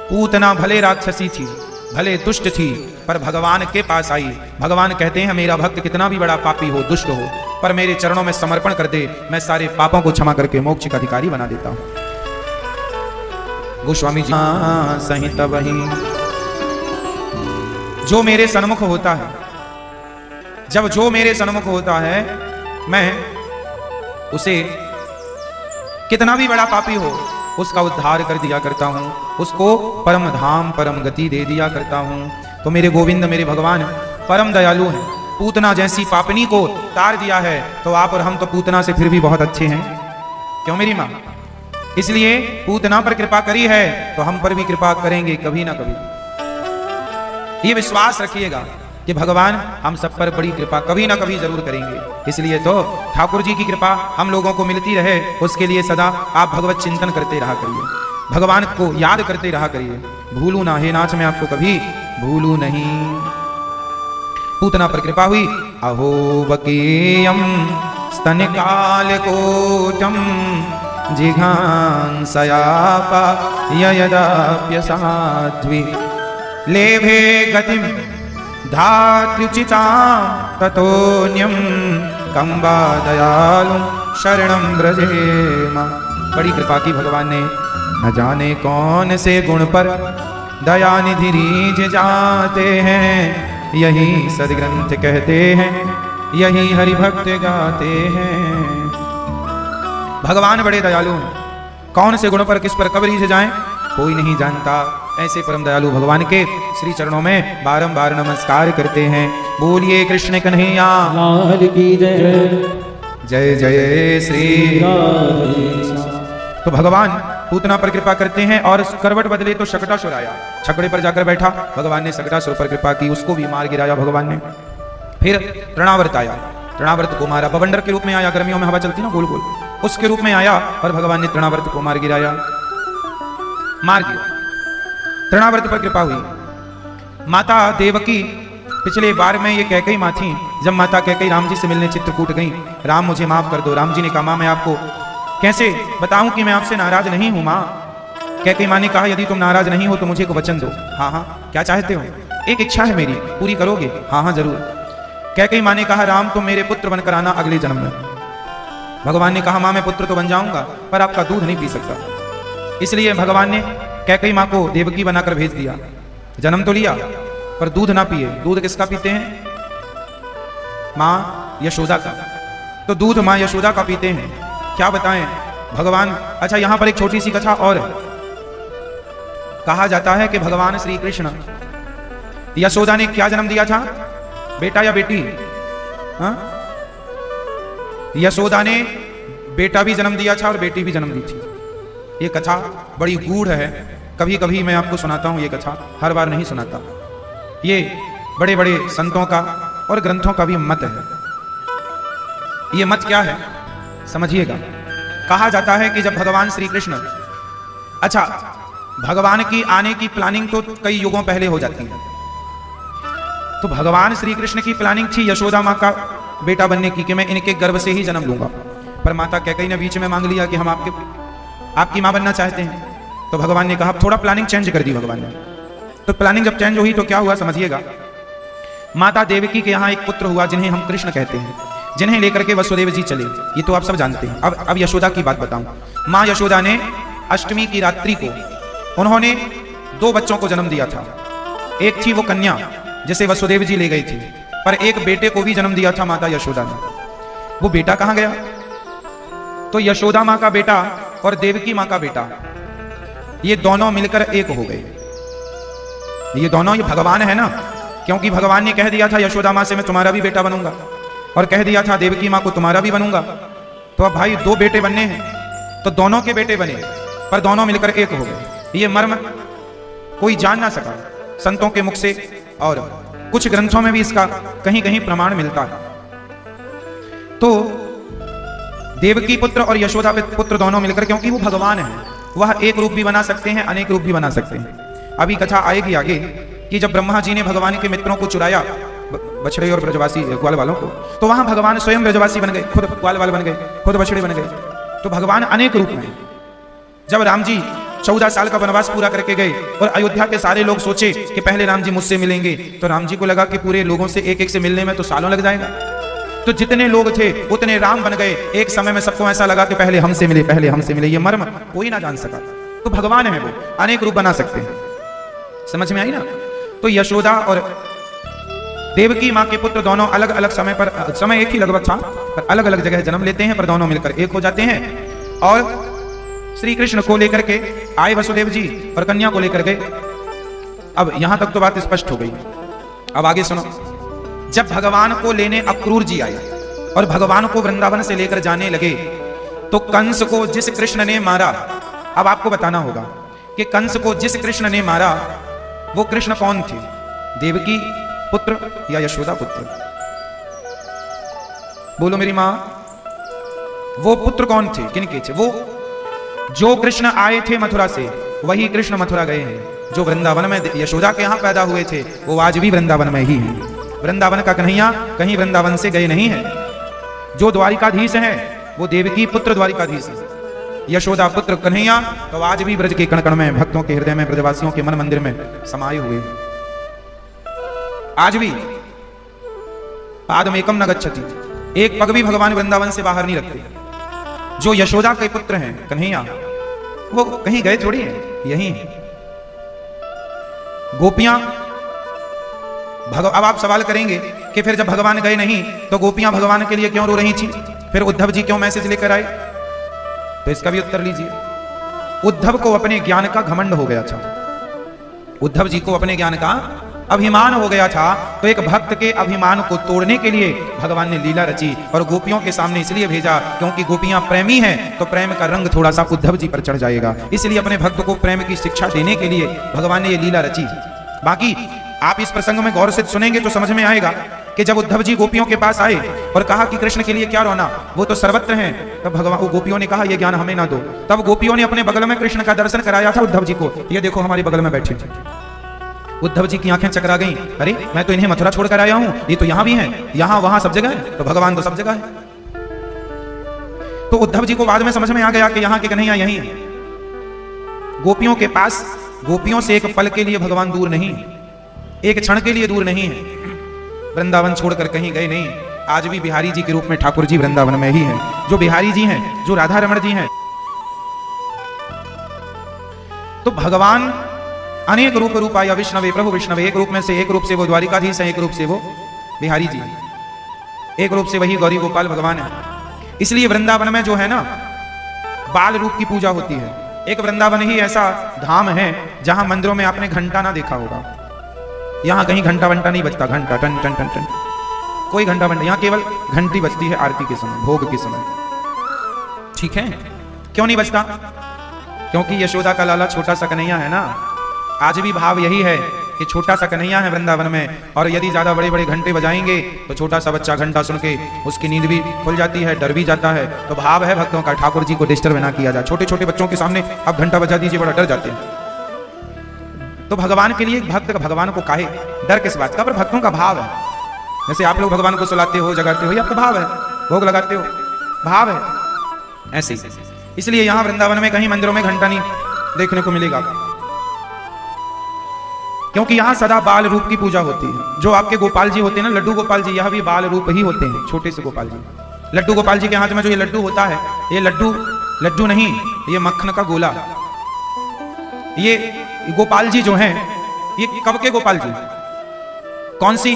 पूतना भले राक्षसी थी, भले दुष्ट थी, पर भगवान के पास आई। भगवान कहते हैं मेरा भक्त कितना भी बड़ा पापी हो, दुष्ट हो, पर मेरे चरणों में समर्पण कर दे, मैं सारे पापों को क्षमा करके मोक्ष का अधिकारी बना देता हूं। गोस्वामी जी संहित वही जो मेरे सन्मुख होता है, जब जो मेरे सन्मुख होता है, मैं उसे कितना भी बड़ा पापी हो उसका उद्धार कर दिया करता हूं, उसको परम धाम परम गति दे दिया करता हूं। तो मेरे गोविंद, मेरे भगवान परम दयालु हैं। पूतना जैसी पापनी को तार दिया है, तो आप और हम तो पूतना से फिर भी बहुत अच्छे हैं, क्यों मेरी मां? इसलिए पूतना पर कृपा करी है तो हम पर भी कृपा करेंगे कभी ना कभी। ये विश्वास रखिएगा। कि भगवान हम सब पर बड़ी कृपा कभी ना कभी जरूर करेंगे। इसलिए तो ठाकुर जी की कृपा हम लोगों को मिलती रहे, उसके लिए सदा आप भगवत चिंतन करते रहा करिए, भगवान को याद करते रहा करिए। भूलू ना हे नाथ, मैं आपको कभी भूलू नहीं। पूतना पर कृपा हुई। अहो बकीयम स्तन काल कोटम जिघांसयापा यदाप्यसाध्वी लेभे गतिम धात्युचितां ततोन्यम कंबा दयालु शरणं व्रजेम। बड़ी कृपा की भगवान ने, न जाने कौन से गुण पर दयानिधि रीझ जाते हैं, यही सदग्रंथ कहते हैं, यही हरिभक्त गाते हैं। भगवान बड़े दयालु हैं, कौन से गुण पर किस पर कब रीझ जाएं कोई नहीं जानता। ऐसे परम दयालु भगवान के श्री चरणों में बारंबार नमस्कार करते हैं। बोलिए कृष्ण कन्हैया लाल की जय, जय जय श्री। तो भगवान पूतना पर कृपा करते हैं और करवट बदले तो शकटासुर आया, छकड़े पर जाकर बैठा। भगवान ने शकटासुर पर कृपा की, उसको भी मार गिराया भगवान ने। फिर तृणावर्त आया, तृणावर्त को मारा। बवंडर के रूप में आया, गर्मियों में हवा चलती ना गोल गोल, उसके रूप में आया और भगवान ने तृणावर्त को मार गिराया, मार दिया। तृणावर्त पर कृपा हुई। माता देवकी पिछले बार में ये कैकेयी माँ थी, जब माता कैकेयी राम जी से मिलने चित्रकूट गई, राम मुझे माफ कर दो। राम जी ने कहा माँ मैं आपको कैसे बताऊं कि मैं आपसे नाराज नहीं हूं माँ। कैकेयी माँ ने कहा यदि तुम नाराज नहीं हो तो मुझे को वचन दो। हाँ हाँ क्या चाहते हो? एक इच्छा है मेरी, पूरी करोगे? हाँ हाँ जरूर। कैकेयी माँ ने कहा राम तुम मेरे पुत्र बनकर आना अगले जन्म में। भगवान ने कहा माँ मैं पुत्र तो बन जाऊंगा पर आपका दूध नहीं पी सकता। इसलिए भगवान ने कैकेयी माँ को देवकी बनाकर भेज दिया। जन्म तो लिया पर दूध ना पिए। दूध किसका पीते हैं? माँ यशोदा का। तो दूध माँ यशोदा का पीते हैं। क्या बताएं भगवान। अच्छा यहां पर एक छोटी सी कथा और है। कहा जाता है कि भगवान श्री कृष्ण यशोदा ने क्या जन्म दिया था, बेटा या बेटी? हाँ? यशोदा ने बेटा भी जन्म दिया था और बेटी भी जन्म दी थी। ये कथा बड़ी गूढ़ है, कभी कभी मैं आपको सुनाता हूं ये कथा, हर बार नहीं सुनाता। ये बड़े बड़े संतों का और ग्रंथों का भी मत है। ये मत क्या है समझिएगा। कहा जाता है कि जब भगवान श्री कृष्ण, अच्छा भगवान की आने की प्लानिंग तो कई युगों पहले हो जाती है। तो भगवान श्री कृष्ण की प्लानिंग थी यशोदा माँ का बेटा बनने की, कि मैं इनके गर्भ से ही जन्म लूंगा। पर माता कैकेयी ने बीच में मांग लिया कि हम आपकी माँ बनना चाहते हैं। तो भगवान ने कहा थोड़ा प्लानिंग चेंज कर दी भगवान ने। तो प्लानिंग जब चेंज हुई तो क्या हुआ समझिएगा। माता देवकी के यहाँ एक पुत्र हुआ जिन्हें हम कृष्ण कहते हैं, जिन्हें लेकर के वसुदेव जी चले। ये तो आप सब जानते हैं। अब यशोदा की बात बताऊं। माँ यशोदा ने अष्टमी की रात्रि को उन्होंने 2 बच्चों को जन्म दिया था। एक थी वो कन्या जिसे वसुदेव जी ले गई थी, पर एक बेटे को भी जन्म दिया था माता यशोदा ने। वो बेटा कहां गया? तो यशोदा माँ का बेटा और देवकी माँ का बेटा, ये दोनों मिलकर एक हो गए। ये दोनों, ये भगवान है ना, क्योंकि भगवान ने कह दिया था यशोदा माँ से मैं तुम्हारा भी बेटा बनूंगा, और कह दिया था देवकी माँ को तुम्हारा भी बनूंगा। तो अब भाई 2 बेटे बनने हैं, तो दोनों के बेटे बने, पर दोनों मिलकर एक हो गए। ये मर्म कोई जान ना सका संतों के मुख से, और कुछ ग्रंथों में भी इसका कहीं कहीं प्रमाण मिलता है। तो देवकी पुत्र और यशोदा पुत्र दोनों मिलकर, क्योंकि वो भगवान है, वह एक रूप भी बना सकते हैं, अनेक रूप भी बना सकते हैं। अभी कथा आएगी आगे कि जब ब्रह्मा जी ने भगवान के मित्रों को चुराया, बछड़े और ब्रजवासी ग्वाल वालों को, तो वहां भगवान स्वयं ब्रजवासी बन गए, खुद ग्वाल वाल बन गए, खुद बछड़े बन गए। तो भगवान अनेक रूप में। जब राम जी 14 साल का वनवास पूरा करके गए और अयोध्या के सारे लोग सोचे कि पहले राम जी मुझसे मिलेंगे, तो राम जी को लगा कि पूरे लोगों से एक एक से मिलने में तो सालों लग जाएगा। तो जितने लोग थे उतने राम बन गए। एक समय में सबको ऐसा लगा कि पहले हमसे मिले, पहले हमसे मिले। ये मर्म कोई ना जान सका। तो भगवान है, वो अनेक रूप बना सकते हैं। समझ में आई ना? तो यशोदा और देवकी माँ के पुत्र दोनों अलग अलग समय पर, समय एक ही लगभग था, पर अलग अलग जगह जन्म लेते हैं, पर दोनों मिलकर एक हो जाते हैं। और श्री कृष्ण को लेकर के आए वसुदेव जी और कन्या को लेकर गए। अब यहां तक तो बात स्पष्ट हो गई। अब आगे सुनो। जब भगवान को लेने अक्रूर जी आए और भगवान को वृंदावन से लेकर जाने लगे, तो कंस को जिस कृष्ण ने मारा, अब आपको बताना होगा कि कंस को जिस कृष्ण ने मारा वो कृष्ण कौन थे? देवकी पुत्र या यशोदा पुत्र? बोलो मेरी मां, वो पुत्र कौन थे, किनके थे? वो जो कृष्ण आए थे मथुरा से, वही कृष्ण मथुरा गए हैं। जो वृंदावन में यशोदा के यहां पैदा हुए थे, वो आज भी वृंदावन में ही हैं। वृंदावन का कन्हैया कहीं वृंदावन से गए नहीं है। जो द्वारिकाधीश है वो देवकी पुत्र द्वारिकाधीश है, यशोदा पुत्र कन्हैया तो आज भी ब्रज के कण कण में, भक्तों के हृदय में, ब्रजवासियों के मन मंदिर में समाये हुए हैं। आज भी पादमेकम न गच्छति, एक पग भी भगवान वृंदावन से बाहर नहीं रखते। जो यशोदा के पुत्र हैं कन्हैया, वो कहीं गए थोड़ी है, यही है। गोपियां अब आप सवाल करेंगे कि फिर जब भगवान गए नहीं तो गोपियां भगवान के लिए क्यों रो रही थी, फिर उद्धव जी क्यों मैसेज लेकर आए? तो इसका भी उत्तर लीजिए। उद्धव को अपने ज्ञान का घमंड हो गया था, उद्धव जी को अपने ज्ञान का अभिमान हो गया था। तो एक भक्त के अभिमान को तोड़ने के लिए भगवान ने लीला रची और गोपियों के सामने इसलिए भेजा क्योंकि गोपियां प्रेमी हैं, तो प्रेम का रंग थोड़ा सा उद्धव जी पर चढ़ जाएगा। इसलिए अपने भक्त को प्रेम की शिक्षा देने के लिए भगवान ने ये लीला रची। बाकी आप इस प्रसंग में गौर से सुनेंगे तो समझ में आएगा कि जब उद्धव जी गोपियों के पास आए और कहा कि कृष्ण के लिए क्या रोना, वो तो सर्वत्र हैं, तब भगवान वो गोपियों ने कहा ये ज्ञान हमें ना दो। तब गोपियों ने अपने बगल में कृष्ण का दर्शन कराया था उद्धव जी को, ये देखो हमारे बगल में बैठे थे। उद्धव जी की आंखें चकरा गईं, अरे मैं तो इन्हें मथुरा छोड़कर आया हूं, ये तो यहां भी हैं, यहां वहां सब जगह है, तो भगवान तो सब जगह है। तो उद्धव जी को बाद में समझ में आ गया कि यहां के कन्हैया यही है। गोपियों के पास, गोपियों से एक पल के लिए भगवान दूर नहीं है, एक क्षण के लिए दूर नहीं है। वृंदावन छोड़कर कहीं गए नहीं। आज भी बिहारी जी के रूप में ठाकुर जी वृंदावन में ही हैं। जो बिहारी जी हैं, जो राधा रमण जी हैं, तो भगवान अनेक रूप आया विष्णवे प्रभु विष्णवे। एक रूप में से, एक रूप से वो द्वारिकाधीश है, एक रूप से वो बिहारी जी है, एक रूप से वही गौरी गोपाल भगवान है। इसलिए वृंदावन में जो है ना, बाल रूप की पूजा होती है। एक वृंदावन ही ऐसा धाम है जहां मंदिरों में आपने घंटा ना देखा होगा। यहां कहीं घंटा वंटा नहीं बजता, घंटा टन टन टन टन, कोई घंटा वंटा, यहां केवल घंटी बजती है आरती के समय, भोग के समय। ठीक है, क्यों नहीं बजता? क्योंकि यशोदा का लाला छोटा सा कन्हैया है ना। आज भी भाव यही है कि छोटा सा कन्हैया है वृंदावन में, और यदि ज्यादा बड़े बड़े घंटे बजाएंगे तो छोटा सा बच्चा घंटा सुन के उसकी नींद भी खुल जाती है, डर भी जाता है। तो भाव है भक्तों का ठाकुर जी को डिस्टर्ब ना किया जाए। छोटे छोटे बच्चों के सामने आप घंटा बजा दीजिए, बड़ा डर जाते हैं। तो भगवान के लिए भक्त भगवान को काहे डर किस बात का? पर भक्तों का भाव है। जैसे आप लोग भगवान को सुलाते हो, जगाते हो, ये आपका भाव है, भोग लगाते हो, भाव है ऐसे ही। इसलिए यहां वृंदावन में कहीं मंदिरों में घंटा नहीं देखने को मिलेगा, क्योंकि यहां सदा बाल रूप की पूजा होती है। जो आपके गोपाल जी होते हैं ना, लड्डू गोपाल जी, यह भी बाल रूप ही होते हैं, छोटे से गोपाल जी। लड्डू गोपाल जी के हाथ में जो ये लड्डू होता है, ये लड्डू नहीं, ये मक्खन का गोला। ये गोपाल जी जो हैं, ये कब के गोपाल जी, कौन सी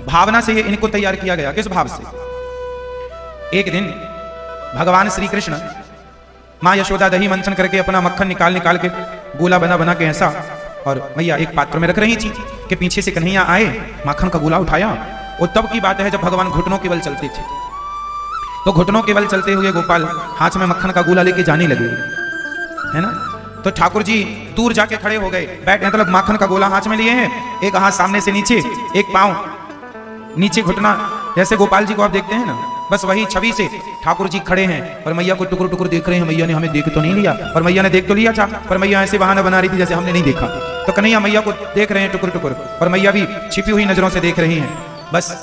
भावना से ये इनको तैयार किया गया, किस भाव से? एक दिन भगवान श्री कृष्ण मां यशोदा दही मंथन करके अपना मक्खन निकाल के गोला बना के ऐसा, और मैया एक पात्र में रख रही थी कि पीछे से कन्हैया आए, माखन का गोला उठाया। और तब की बात है जब भगवान घुटनों के बल चलते थे। तो घुटनों के बल चलते हुए गोपाल हाथ में मक्खन का गोला लेके जाने लगे, है ना। तो ठाकुर जी दूर जाके खड़े हो गए, बैठ, मतलब माखन का गोला हाथ में लिए हैं, एक हाथ सामने से नीचे, एक पांव नीचे, घुटना, जैसे गोपाल जी को आप देखते हैं ना, बस वही छवि से ठाकुर जी खड़े हैं और मैया को टुकुर टुकुर देख रहे हैं। मैया ने हमें देख तो नहीं लिया, और मैया ने देख तो लिया था, पर मैया ऐसे बहाना बना रही थी जैसे हमने नहीं देखा। तो कन्हैया मैया को देख रहे हैं टुकुर टुकुर, और मैया भी छिपी हुई नजरों से देख रही हैं। बस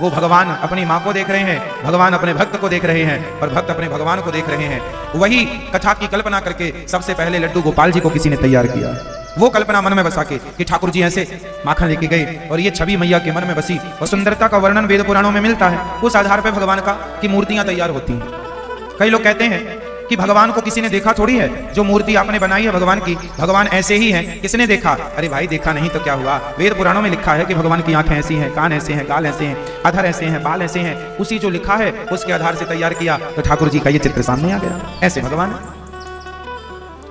वो भगवान अपनी माँ को देख रहे हैं, भगवान अपने भक्त को देख रहे हैं, और भक्त अपने भगवान को देख रहे हैं। वही कथा की कल्पना करके सबसे पहले लड्डू गोपाल जी को किसी ने तैयार किया। वो कल्पना मन में बसा के कि ठाकुर जी ऐसे माखन लेके गए, और ये छवि मैया के मन में बसी। और सुंदरता का वर्णन वेद पुराणों में मिलता है उस आधार पर भगवान का की मूर्तियां तैयार होती हैं। कई लोग कहते हैं कि भगवान को किसी ने देखा थोड़ी है, जो मूर्ति आपने बनाई है भगवान की, भगवान ऐसे ही हैं, किसने देखा? अरे भाई देखा नहीं तो क्या हुआ, वेद पुराणों में लिखा है कि भगवान की आंखें ऐसी हैं, कान ऐसे हैं, गाल ऐसे हैं, अधर ऐसे हैं, बाल ऐसे हैं। उसी जो लिखा है उसके आधार से तैयार किया, तो ठाकुर जी का ये चित्र सामने आ गया। ऐसे भगवान।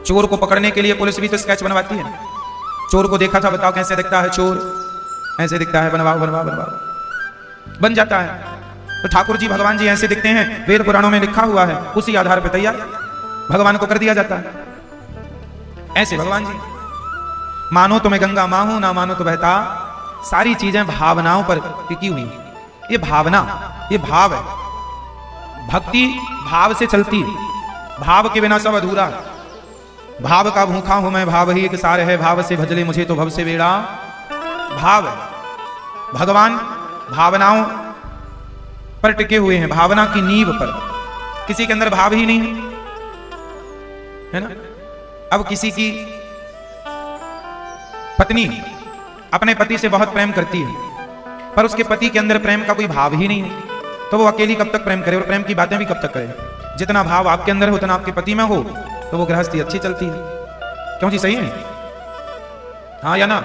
चोर को पकड़ने के लिए पुलिस भी तो स्केच बनवाती है। चोर को देखा था, बताओ कैसे दिखता है चोर? ऐसे दिखता है, बनवाओ बनवाओ बनवाओ, बन जाता है। तो ठाकुर जी भगवान जी ऐसे दिखते हैं, वेद पुराणों में लिखा हुआ है, उसी आधार पर तैयार भगवान को कर दिया जाता है। ऐसे भगवान जी। मानो तो मैं गंगा मां हूं, ना मानो तो बहता सारी चीजें भावनाओं पर टिकी हुई हैं। ये भावना, ये भाव है। भक्ति भाव से चलती है, भाव के बिना सब अधूरा है। भाव का भूखा हूं मैं, भाव ही एक सार है, भाव से भजले मुझे तो भव से बेड़ा। भाव है, भगवान भावनाओं पर टिके हुए हैं, भावना की नींव पर। किसी के अंदर भाव ही नहीं है ना। अब किसी की पत्नी अपने पति से बहुत प्रेम करती है, पर उसके पति के अंदर प्रेम का कोई भाव ही नहीं है, तो वो अकेली कब तक प्रेम करे और प्रेम की बातें भी कब तक करे। जितना भाव आपके अंदर हो उतना आपके पति में हो तो वो गृहस्थी अच्छी चलती है। क्यों जी, सही है? हाँ या ना?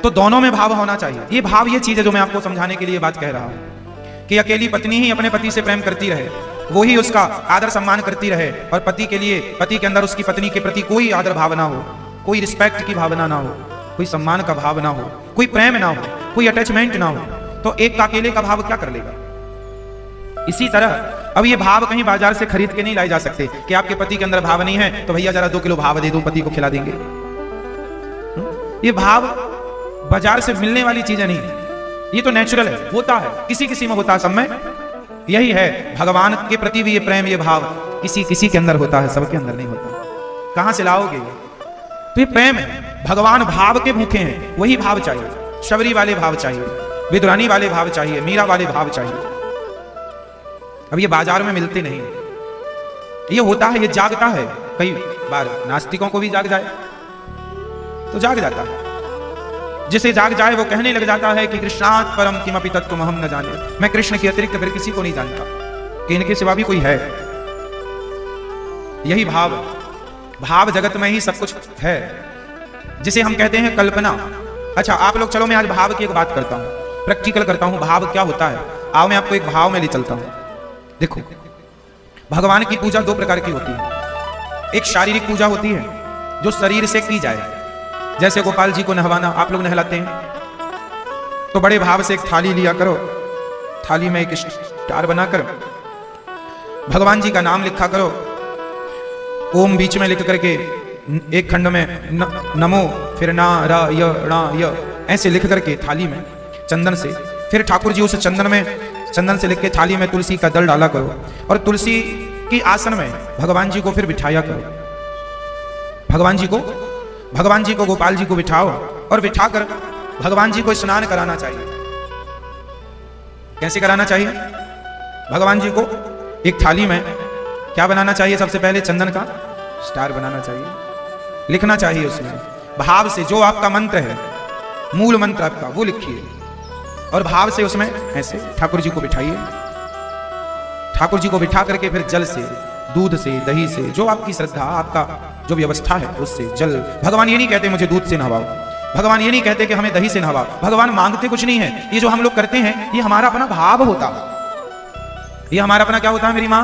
तो दोनों में भाव होना चाहिए। ये भाव, ये चीज है जो मैं आपको समझाने के लिए बात कह रहा हूं कि अकेली पत्नी ही अपने पति से प्रेम करती रहे, वो ही उसका आदर सम्मान करती रहे, और पति के लिए, पति के अंदर उसकी पत्नी के प्रति कोई आदर भाव ना हो, कोई रिस्पेक्ट की भावना ना हो, कोई सम्मान का भाव ना हो, कोई प्रेम ना हो, कोई अटैचमेंट ना हो, तो एक का अकेले का भाव क्या कर लेगा। इसी तरह अब ये भाव कहीं बाजार से खरीद के नहीं लाए जा सकते कि आपके पति के अंदर भाव नहीं है तो भैया जरा 2 किलो भाव दे दो, पति को खिला देंगे। ये भाव बाजार से मिलने वाली चीजें नहीं, ये तो नेचुरल है, होता है, किसी किसी में होता है, सब में यही है। भगवान के प्रति भी ये प्रेम, ये भाव किसी किसी के अंदर होता है, सबके अंदर नहीं होता। कहां से लाओगे? तो ये प्रेम है। भगवान भाव के भूखे हैं, वही भाव चाहिए। शबरी वाले भाव चाहिए, विदुरानी वाले भाव चाहिए, मीरा वाले भाव चाहिए। अब ये बाजार में मिलते नहीं, ये होता है, ये जागता है। कई बार नास्तिकों को भी जाग जाए तो जाग जाता है, जिसे जाग जाए वो कहने लग जाता है कि कृष्णात् परम किमपि तत्त्वम् अहम् न जाने, मैं कृष्ण के अतिरिक्त फिर किसी को नहीं जानता, कि इनके सिवा भी कोई है। यही भाव, भाव जगत में ही सब कुछ है, जिसे हम कहते हैं कल्पना। अच्छा आप लोग चलो, मैं आज भाव की एक बात करता हूं, प्रैक्टिकल करता हूं, भाव क्या होता है। आओ मैं आपको एक भाव में ले चलता हूं। देखो, भगवान की पूजा 2 प्रकार की होती है। एक शारीरिक पूजा होती है जो शरीर से की जाए, जैसे गोपाल जी को नहवाना, आप लोग नहलाते हैं तो बड़े भाव से एक थाली लिया करो, थाली में एक स्टार बनाकर भगवान जी का नाम लिखा करो, ओम बीच में लिख करके एक खंड में नमो, फिर ना रा य ऐसे लिख करके थाली में चंदन से, फिर ठाकुर जी उस चंदन से लिख के थाली में तुलसी का दल डाला करो, और तुलसी की आसन में भगवान जी को फिर बिठाया करो। भगवान जी को गोपाल जी को बिठाओ, और बिठाकर भगवान जी को स्नान कराना चाहिए। कैसे कराना चाहिए? भगवान जी को एक थाली में क्या बनाना चाहिए? सबसे पहले चंदन का स्टार बनाना चाहिए, लिखना चाहिए उसमें भाव से, जो आपका मंत्र है, मूल मंत्र आपका, वो लिखिए, और भाव से उसमें ऐसे ठाकुर जी को बिठाइए। ठाकुर जी को बिठा करके फिर जल से, दूध से, दही से, जो आपकी श्रद्धा, आपका जो व्यवस्था है उससे जल। भगवान ये नहीं कहते मुझे दूध से नहवाओ, भगवान ये नहीं कहते कि हमें दही से नहवाओ, भगवान मांगते कुछ नहीं है। ये जो हम लोग करते हैं ये हमारा अपना भाव होता है, ये हमारा अपना क्या होता है मेरी माँ,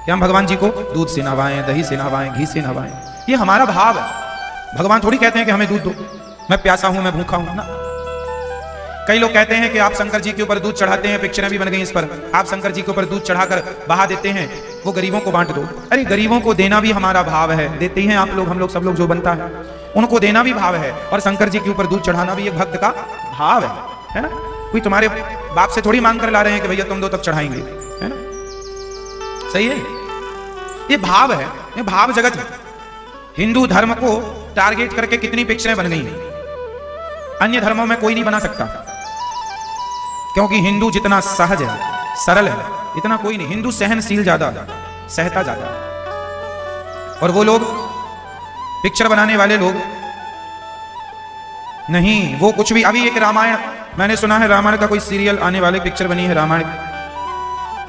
कि हम भगवान जी को दूध से नहवाएं, दही से नहवाएं, घी से नहवाएं, ये हमारा भाव है। भगवान थोड़ी कहते हैं कि हमें दूध दो, मैं प्यासा हूं, मैं भूखा हूं ना। कई लोग कहते हैं कि आप शंकर जी के ऊपर दूध चढ़ाते हैं, पिक्चरें भी बन गई इस पर, आप शंकर जी के ऊपर दूध चढ़ाकर बहा देते हैं, वो गरीबों को बांट दो। अरे गरीबों को देना भी हमारा भाव है, देते हैं आप लोग, हम लोग, सब लोग जो बनता है उनको देना भी भाव है, और शंकर जी के ऊपर दूध चढ़ाना भी एक भक्त का भाव है ना। कोई तुम्हारे बाप से थोड़ी मांग कर ला रहे हैं कि भैया तुम 2 तक चढ़ाएंगे, है ना। सही है, ये भाव है, ये भाव जगत है। हिंदू धर्म को टारगेट करके कितनी पिक्चरें बन गई हैं, अन्य धर्मों में कोई नहीं बना सकता, क्योंकि हिंदू जितना सहज है, सरल है, इतना कोई नहीं। हिंदू सहनशील ज्यादा, सहता ज्यादा, और वो लोग पिक्चर बनाने वाले लोग नहीं, वो कुछ भी। अभी एक रामायण मैंने सुना है, रामायण का कोई सीरियल आने वाले, पिक्चर बनी है रामायण,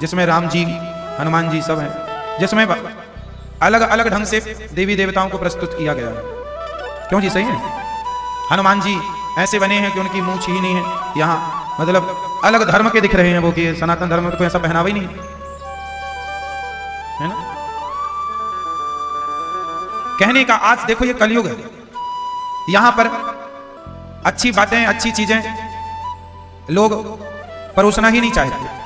जिसमें राम जी, हनुमान जी सब हैं, जिसमें अलग अलग ढंग से देवी देवताओं को प्रस्तुत किया गया है। क्यों जी, सही है। हनुमान जी ऐसे बने हैं कि उनकी मूंछ ही नहीं है, यहाँ मतलब अलग धर्म के दिख रहे हैं वो, कि सनातन धर्म में तो ऐसा पहनावा ही नहीं है ना। कहने का आज देखो ये कलयुग है, यहां पर अच्छी बातें, अच्छी चीजें लोग परोसना ही नहीं चाहते।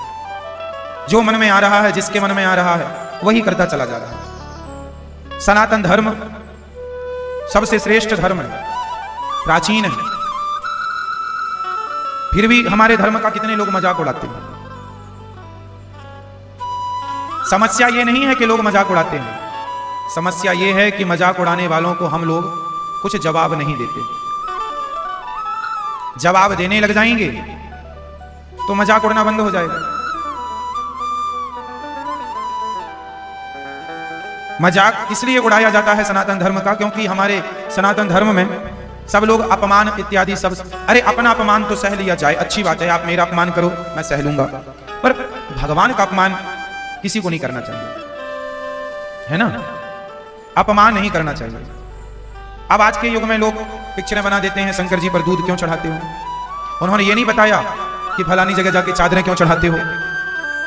जो मन में आ रहा है, जिसके मन में आ रहा है वही करता चला जा रहा है। सनातन धर्म सबसे श्रेष्ठ धर्म है, प्राचीन है, फिर भी हमारे धर्म का कितने लोग मजाक उड़ाते हैं। समस्या ये नहीं है कि लोग मजाक उड़ाते हैं, समस्या ये है कि मजाक उड़ाने वालों को हम लोग कुछ जवाब नहीं देते। जवाब देने लग जाएंगे तो मजाक उड़ना बंद हो जाएगा। मजाक इसलिए उड़ाया जाता है सनातन धर्म का, क्योंकि हमारे सनातन धर्म में सब लोग अपमान इत्यादि सब, अरे अपना अपमान तो सह लिया जाए, अच्छी बात है, आप मेरा अपमान करो मैं सह लूंगा, पर भगवान का अपमान किसी को नहीं करना चाहिए, है ना, अपमान नहीं करना चाहिए। अब आज के युग में लोग पिक्चरें बना देते हैं, शंकर जी पर दूध क्यों चढ़ाते हो, उन्होंने ये नहीं बताया कि फलानी जगह जाके चादरें क्यों चढ़ाते हो,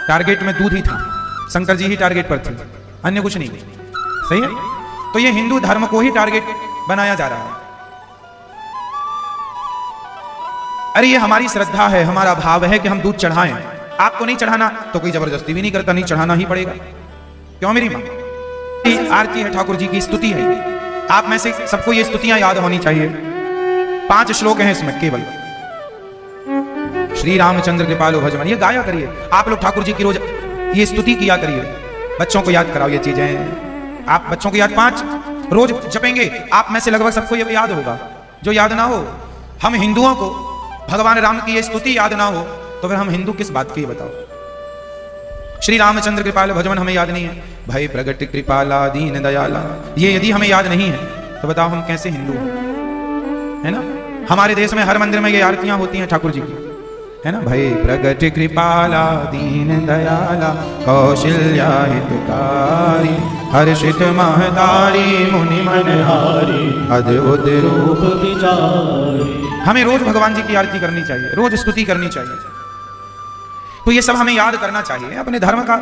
टारगेट में दूध ही था, शंकर जी ही टारगेट पर थे, अन्य कुछ नहीं। सही है, तो ये हिंदू धर्म को ही टारगेट बनाया जा रहा है। अरे ये हमारी श्रद्धा है, हमारा भाव है कि हम दूध चढ़ाएं, आपको नहीं चढ़ाना तो कोई जबरदस्ती भी नहीं करता, नहीं चढ़ाना ही पड़ेगा। क्यों मेरी मां? आरती है, ठाकुर जी की स्तुति है, आप में से सबको ये स्तुतियां याद होनी चाहिए। 5 श्लोक हैं इसमें केवल। श्री रामचंद्र कृपालु भजमन, ये गाया करिए आप लोग, ठाकुर जी की रोज ये स्तुति किया करिए, बच्चों को याद कराओ ये चीजें। आप बच्चों को याद 5 रोज जपेंगे, आप में से लगभग सबको ये याद होगा। जो याद ना हो, हम हिंदुओं को भगवान राम की ये स्तुति याद ना हो तो फिर हम हिंदू किस बात के, बताओ। श्री रामचंद्र कृपाल भजमन हमें याद नहीं है, भय प्रगट कृपाला दीन दयाला, ये यदि हमें याद नहीं है तो बताओ हम कैसे हिंदू हैं, है ना। हमारे देश में हर मंदिर में ये आरतियां होती हैं ठाकुर जी की, है ना, भय प्रगट कृपाला दीन दयाला कौशल्या हितकारी हर्षित महतारी मुनि मनहारी अद्भुत रूप विचारी। हमें रोज भगवान जी की आरती करनी चाहिए, रोज स्तुति करनी चाहिए। तो ये सब हमें याद करना चाहिए, अपने धर्म का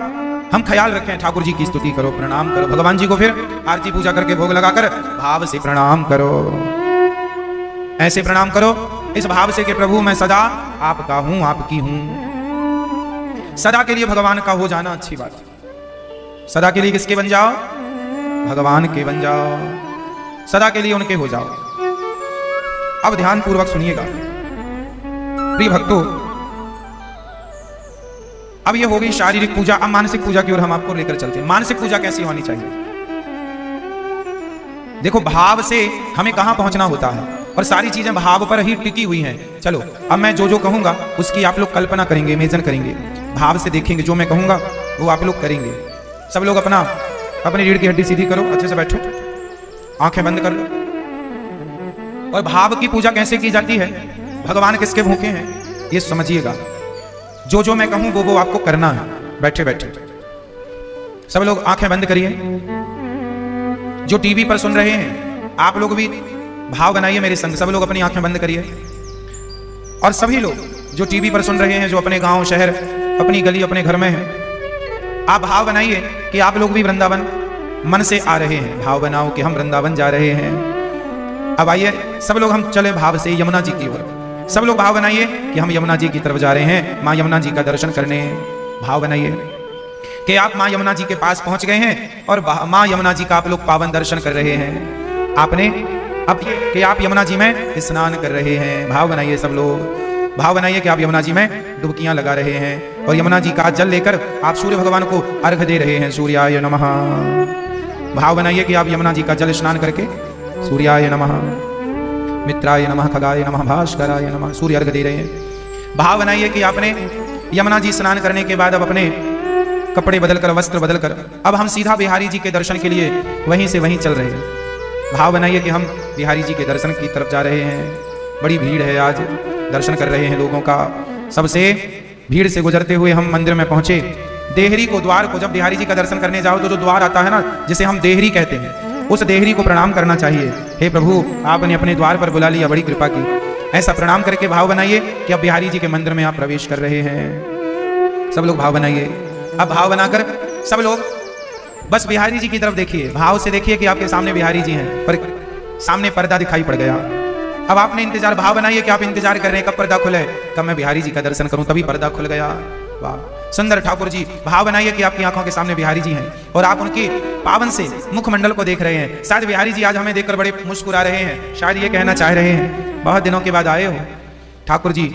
हम ख्याल रखें। ठाकुर जी की स्तुति करो, प्रणाम करो भगवान जी को, फिर आरती पूजा करके भोग लगाकर भाव से प्रणाम करो, ऐसे प्रणाम करो इस भाव से कि प्रभु मैं सदा आपका हूं, आपकी हूं। सदा के लिए भगवान का हो जाना अच्छी बात है। सदा के लिए किसके बन जाओ? भगवान के बन जाओ, सदा के लिए उनके हो जाओ। अब ध्यान पूर्वक सुनिएगा प्रिय भक्तों, अब ये हो गई शारीरिक पूजा, अब मानसिक पूजा की ओर हम आपको लेकर चलते हैं। मानसिक पूजा कैसी होनी चाहिए? देखो, भाव से हमें कहां पहुंचना होता है, और सारी चीजें भाव पर ही टिकी हुई हैं। चलो अब मैं जो जो कहूंगा उसकी आप लोग कल्पना करेंगे, इमेजिन करेंगे, भाव से देखेंगे, जो मैं कहूंगा वो आप लोग करेंगे। सब लोग अपनी रीढ़ की हड्डी सीधी करो, अच्छे से बैठो, आंखें बंद कर लो। और भाव की पूजा कैसे की जाती है, भगवान किसके भूखे हैं ये समझिएगा। जो जो मैं कहूं वो आपको करना है, बैठे बैठे। सब लोग आंखें बंद करिए। जो टीवी पर सुन रहे हैं आप लोग भी भाव बनाइए मेरे संग। सब लोग अपनी आंखें बंद करिए, और सभी लोग जो टीवी पर सुन रहे हैं, जो अपने गांव शहर अपनी गली अपने घर में हैं, आप भाव बनाइए कि आप लोग भी वृंदावन मन से आ रहे हैं। भाव बनाओ कि हम वृंदावन जा रहे हैं। अब आइए सब लोग हम चले भाव से यमुना जी की ओर। सब लोग भाव बनाइए कि हम यमुना जी की तरफ जा रहे हैं, माँ यमुना जी का दर्शन करने। भाव बनाइए कि आप माँ यमुना जी के पास पहुंच गए हैं और माँ यमुना जी का आप लोग पावन दर्शन कर रहे हैं। आपने अब कि आप यमुना जी में स्नान कर रहे हैं। भाव बनाइए सब लोग, भाव बनाइए कि आप यमुना जी में डुबकियां लगा रहे हैं, और यमुना जी का जल लेकर आप सूर्य भगवान को अर्घ दे रहे हैं। सूर्याय नमः। भाव बनाइए कि आप यमुना जी का जल स्नान करके सूर्याय नमः, मित्राय नमः, खगाय नमः, भास्कराय नमः, सूर्य अर्घ दे रहे हैं। भाव बनाइए कि आपने यमुना जी स्नान करने के बाद अब अपने कपड़े बदलकर, वस्त्र बदलकर, अब हम सीधा बिहारी जी के दर्शन के लिए वहीं से वहीं चल रहे हैं। भाव बनाइए कि हम बिहारी जी के दर्शन की तरफ जा रहे हैं। बड़ी भीड़ है आज, दर्शन कर रहे हैं लोगों का। सबसे भीड़ से गुजरते हुए हम मंदिर में पहुंचे। देहरी को, द्वार को, जब बिहारी जी का दर्शन करने जाओ तो जो द्वार आता है ना, जिसे हम देहरी कहते हैं, उस देहरी को प्रणाम करना चाहिए। हे प्रभु, आपने अपने द्वार पर बुला लिया, बड़ी कृपा की। ऐसा प्रणाम करके भाव बनाइए कि अब बिहारी जी के मंदिर में आप प्रवेश कर रहे हैं। सब लोग भाव बनाइए। अब भाव बनाकर सब लोग बस बिहारी जी की तरफ देखिए। भाव से देखिए कि आपके सामने बिहारी जी हैं, पर सामने पर्दा दिखाई पड़ गया। अब आपने इंतजार, भाव बनाइए कि आप इंतजार कर रहे हैं कब पर्दा खुले, कब मैं बिहारी जी का दर्शन करूं, तभी पर्दा खुल गया। वाह सुंदर ठाकुर जी। भाव बनाइए कि आपकी आंखों के सामने बिहारी जी हैं और आप उनके पावन से मुखमंडल को देख रहे हैं। शायद बिहारी जी आज हमें देखकर बड़े मुस्कुरा रहे हैं, शायद ये कहना चाह रहे हैं बहुत दिनों के बाद आए हो ठाकुर जी,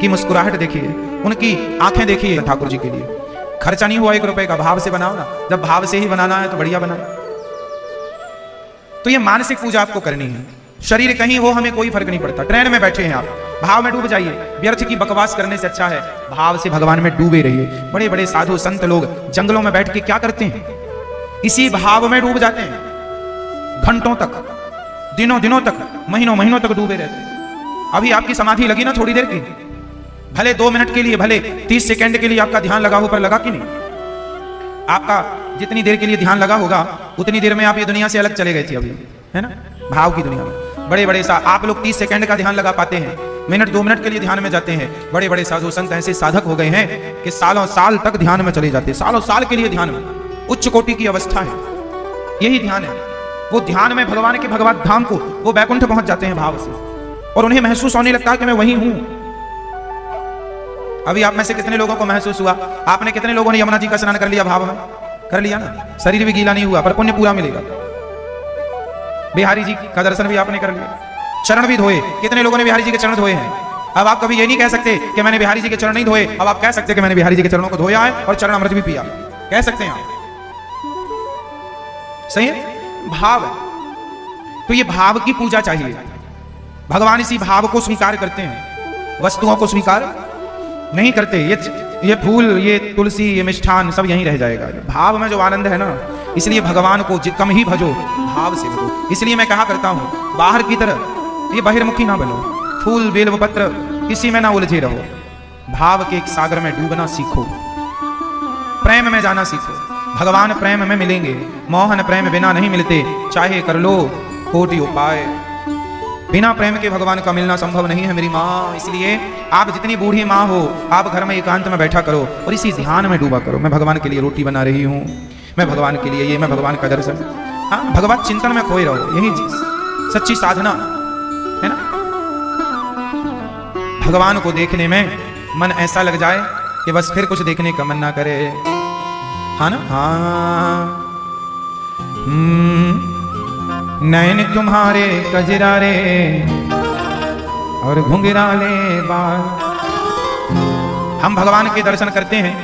की मुस्कुराहट देखिए, उनकी आंखें देखिए ठाकुर जी के लिए। खर्चा नहीं हुआ 1 रुपए का, भाव से बनाओ ना। जब भाव से ही बनाना है तो बढ़िया बनाओ। तो ये मानसिक पूजा आपको करनी है। शरीर कहीं हो, हमें कोई फर्क नहीं पड़ता। ट्रेन में बैठे हैं आप, भाव में डूब जाइए। व्यर्थ की बकवास करने से अच्छा है भाव से भगवान में डूबे रहिए। बड़े बड़े साधु संत लोग जंगलों में बैठ के क्या करते हैं, इसी भाव में डूब जाते हैं। घंटों तक, दिनों दिनों तक, महीनों महीनों तक डूबे रहते हैं। अभी आपकी समाधि लगी ना थोड़ी देर की, भले 2 मिनट के लिए, भले 30 सेकंड के लिए आपका ध्यान लगा हो, पर लगा कि नहीं? आपका जितनी देर के लिए ध्यान लगा होगा उतनी देर में आप ये दुनिया से अलग चले गए थे अभी, है ना? भाव की दुनिया में बड़े बड़े आप लोग 30 सेकंड का ध्यान लगा पाते हैं, मिनट 2 मिनट के लिए ध्यान में जाते हैं। बड़े बड़े साधु संत ऐसे साधक हो गए हैं कि सालों साल तक ध्यान में चले जाते हैं, सालों साल के लिए ध्यान में। उच्च कोटि की अवस्था है, यही ध्यान है। वो ध्यान में भगवान के भगवत धाम को, वो बैकुंठ पहुंच जाते हैं भाव से, और उन्हें महसूस होने लगता है कि मैं वही हूं। अभी आप में से कितने लोगों को महसूस हुआ? आपने कितने लोगों ने यमुना जी का स्नान कर लिया? भाव में कर लिया ना? शरीर भी गीला नहीं हुआ, पर पुण्य पूरा मिलेगा। बिहारी जी का दर्शन भी आपने कर लिया, चरण भी धोए। कितने लोगों ने बिहारी जी के चरण धोए हैं? अब आप कभी ये नहीं कह सकते कि मैंने बिहारी जी के चरण नहीं धोए। अब आप कह सकते कि मैंने बिहारी जी के चरणों को धोया है और चरण अमृत भी पिया, कह सकते हैं आप। सही है? भाव है। तो ये भाव की पूजा चाहिए। भगवान इसी भाव को स्वीकार करते हैं, वस्तुओं को स्वीकार नहीं करते। ये फूल, ये तुलसी, ये मिष्ठान सब यहीं रह जाएगा। भाव में जो आनंद है ना, इसलिए भगवान को कम ही भजो, भाव से भजो। इसलिए मैं कहा करता हूं, बाहर की तरह ये बहिर्मुखी ना बनो, फूल बेल पत्र किसी में ना उलझे रहो। भाव के एक सागर में डूबना सीखो, प्रेम में जाना सीखो। भगवान प्रेम में मिलेंगे, मोहन प्रेम बिना नहीं मिलते, चाहे कर लो कोटि उपाय। बिना प्रेम के भगवान का मिलना संभव नहीं है मेरी माँ। इसलिए आप जितनी बूढ़ी माँ हो, आप घर में एकांत में बैठा करो और इसी ध्यान में डूबा करो। मैं भगवान के लिए रोटी बना रही हूँ, मैं भगवान के लिए ये, मैं भगवान का दर्शन। हाँ, भगवत चिंतन में खोए रहो, यही चीज सच्ची साधना है ना। भगवान को देखने में मन ऐसा लग जाए कि बस फिर कुछ देखने का मन ना करे, हाँ ना। हाँ, नैन तुम्हारे कजरारे और घुंघराले बाल। हम भगवान के दर्शन करते हैं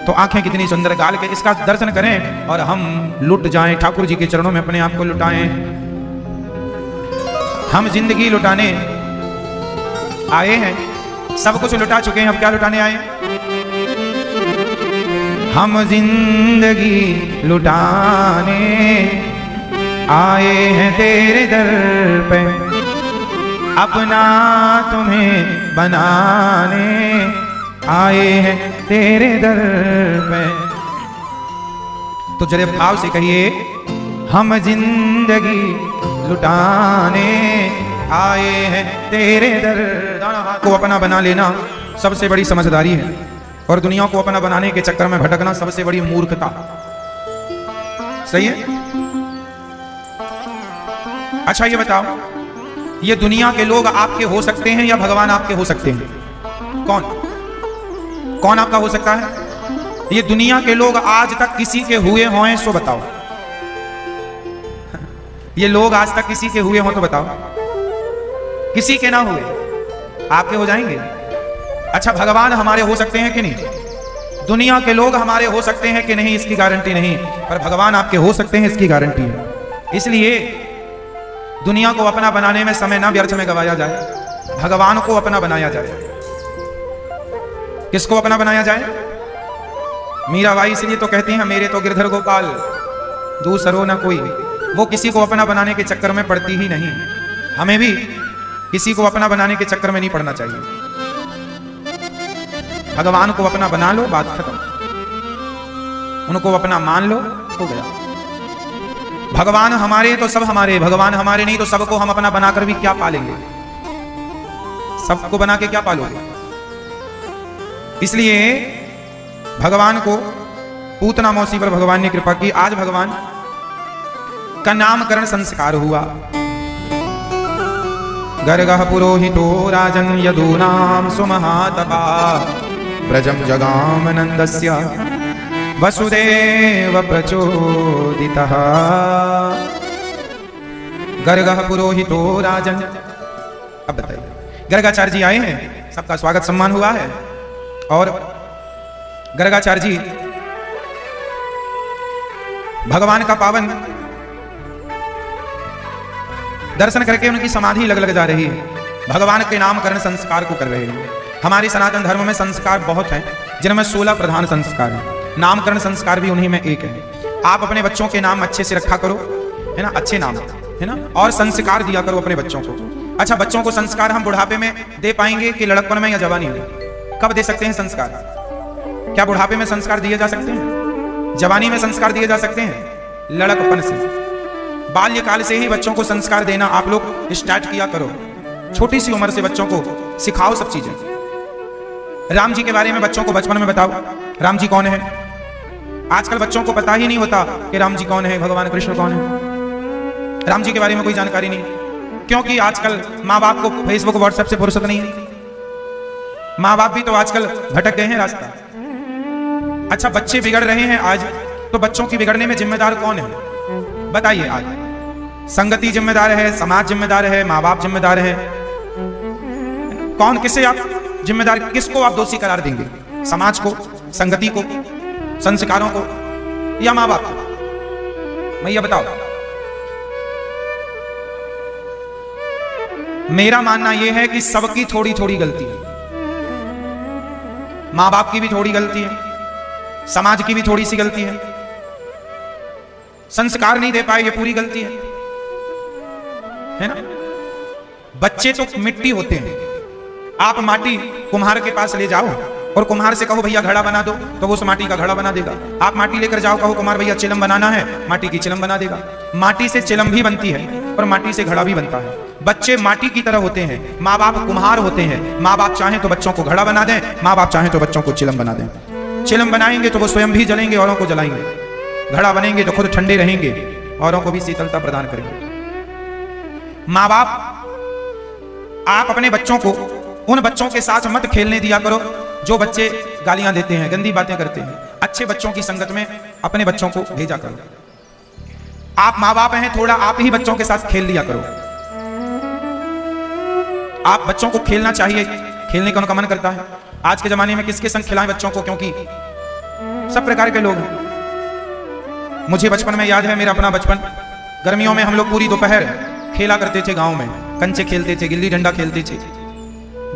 तो आंखें कितनी सुंदर गाल के इसका दर्शन करें और हम लुट जाएं, ठाकुर जी के चरणों में अपने आप को लुटाएं। हम जिंदगी लुटाने आए हैं, सब कुछ लुटा चुके हैं, अब क्या लुटाने आए हैं? हम जिंदगी लुटाने आए हैं तेरे दर पे, अपना तुम्हें बनाने आए हैं तेरे दर पे। तो जरा भाव से कहिए, हम जिंदगी लुटाने आए हैं तेरे दर। को अपना बना लेना सबसे बड़ी समझदारी है, और दुनिया को अपना बनाने के चक्कर में भटकना सबसे बड़ी मूर्खता। सही है? अच्छा ये बताओ, ये दुनिया के लोग आपके हो सकते हैं या भगवान आपके हो सकते हैं? कौन कौन आपका हो सकता है? ये दुनिया के लोग आज तक किसी के हुए हों सो बताओ। ये लोग आज तक किसी के हुए हों तो बताओ। किसी के ना हुए, आपके हो जाएंगे? अच्छा, भगवान हमारे हो सकते हैं कि नहीं? दुनिया के लोग हमारे हो सकते हैं कि नहीं, इसकी गारंटी नहीं, पर भगवान आपके हो सकते हैं, इसकी गारंटी है। इसलिए दुनिया को अपना बनाने में समय ना व्यर्थ में गवाया जाए, भगवान को अपना बनाया जाए। किसको अपना बनाया जाए? मीराबाई इसलिए तो कहती हैं, मेरे तो गिरधर गोपाल दूसरो ना कोई। वो किसी को अपना बनाने के चक्कर में पड़ती ही नहीं। हमें भी किसी को अपना बनाने के चक्कर में नहीं पड़ना चाहिए। भगवान को अपना बना लो, बात खत्म। उनको अपना मान लो, हो गया। भगवान हमारे तो सब हमारे, भगवान हमारे नहीं तो सबको हम अपना बनाकर भी क्या पालेंगे? सबको बना के क्या पालोगे? इसलिए भगवान को, पूतना मौसी पर भगवान ने कृपा की। आज भगवान का नामकरण संस्कार हुआ। गर्गः पुरोहितो राजन यदूनां सुमहातपा, ब्रजं जगाम नंदस्य वसुदेव प्रचोदितः। गर्गः पुरोहितो राजन। अब बताइए, गर्गाचार्य जी आए हैं सबका स्वागत सम्मान हुआ है। और गर्गाचार्य जी भगवान का पावन दर्शन करके उनकी समाधि लग जा रही है, भगवान के नामकरण संस्कार को कर रहे हैं। हमारे सनातन धर्म में संस्कार बहुत हैं, जिनमें 16 प्रधान संस्कार हैं। नामकरण संस्कार भी उन्हीं में एक है। आप अपने बच्चों के नाम अच्छे से रखा करो, है ना, अच्छे नाम, है ना, और संस्कार दिया करो अपने बच्चों को। अच्छा, बच्चों को संस्कार हम बुढ़ापे में दे पाएंगे कि लड़कपन में या जवानी में? कब दे सकते हैं संस्कार? क्या बुढ़ापे में संस्कार दिए जा सकते हैं? जवानी में संस्कार दिए जा सकते हैं? लड़कपन से, बाल्यकाल से ही बच्चों को संस्कार देना आप लोग स्टार्ट किया करो। छोटी सी उम्र से बच्चों को सिखाओ सब चीजें। राम जी के बारे में बच्चों को बचपन में बताओ, राम जी कौन है। आजकल बच्चों को पता ही नहीं होता कि राम जी कौन है, भगवान कृष्ण कौन है। राम जी के बारे में कोई जानकारी नहीं, क्योंकि आजकल माँ बाप को फेसबुक व्हाट्सएप से फुर्सत नहीं है। माँ बाप भी तो आजकल भटक गए हैं रास्ता। अच्छा, बच्चे बिगड़ रहे हैं आज, तो बच्चों की बिगड़ने में जिम्मेदार कौन है बताइए? आज संगति जिम्मेदार है, समाज जिम्मेदार है, माँ बाप जिम्मेदार है। कौन, किसे आप जिम्मेदार, किसको आप दोषी करार देंगे? समाज को, संगति को, संस्कारों को, या माँ बाप को? मैं ये बताओ। मेरा मानना यह है कि सबकी थोड़ी थोड़ी गलती है। माँ बाप की भी थोड़ी गलती है, समाज की भी थोड़ी सी गलती है। संस्कार नहीं दे पाए, ये पूरी गलती है ना। बच्चे तो मिट्टी होते हैं। आप माटी कुम्हार के पास ले जाओ और कुम्हार से कहो भैया घड़ा बना दो, तो वो उस माटी का घड़ा बना देगा। आप माटी लेकर जाओ, कहो कुम्हार भैया चिलम बनाना है, माटी की चिलम बना देगा। माटी से चिलम भी बनती है और माटी से घड़ा भी बनता है। बच्चे माटी की तरह होते हैं, माँ बाप कुम्हार होते हैं। माँ बाप चाहें तो बच्चों को घड़ा बना दें, माँ बाप चाहें तो बच्चों को चिलम बना दें। चिलम बनाएंगे तो वो स्वयं भी जलेंगे, औरों को जलाएंगे। घड़ा बनेंगे तो खुद ठंडे रहेंगे, औरों को भी शीतलता प्रदान करेंगे। माँ बाप, आप अपने बच्चों को उन बच्चों के साथ मत खेलने दिया करो जो बच्चे गालियां देते हैं, गंदी बातें करते हैं। अच्छे बच्चों की संगत में अपने बच्चों को भेजा करो। आप माँ बाप हैं, थोड़ा आप ही बच्चों के साथ खेल लिया करो। आप बच्चों को खेलना चाहिए, खेलने का उनका मन करता है। आज के जमाने में किसके संग खिलाएं बच्चों को, क्योंकि सब प्रकार के लोग हैं। मुझे बचपन में याद है, मेरा अपना बचपन, गर्मियों में हम लोग पूरी दोपहर खेला करते थे गांव में। कंचे खेलते थे, गिल्ली डंडा खेलते थे,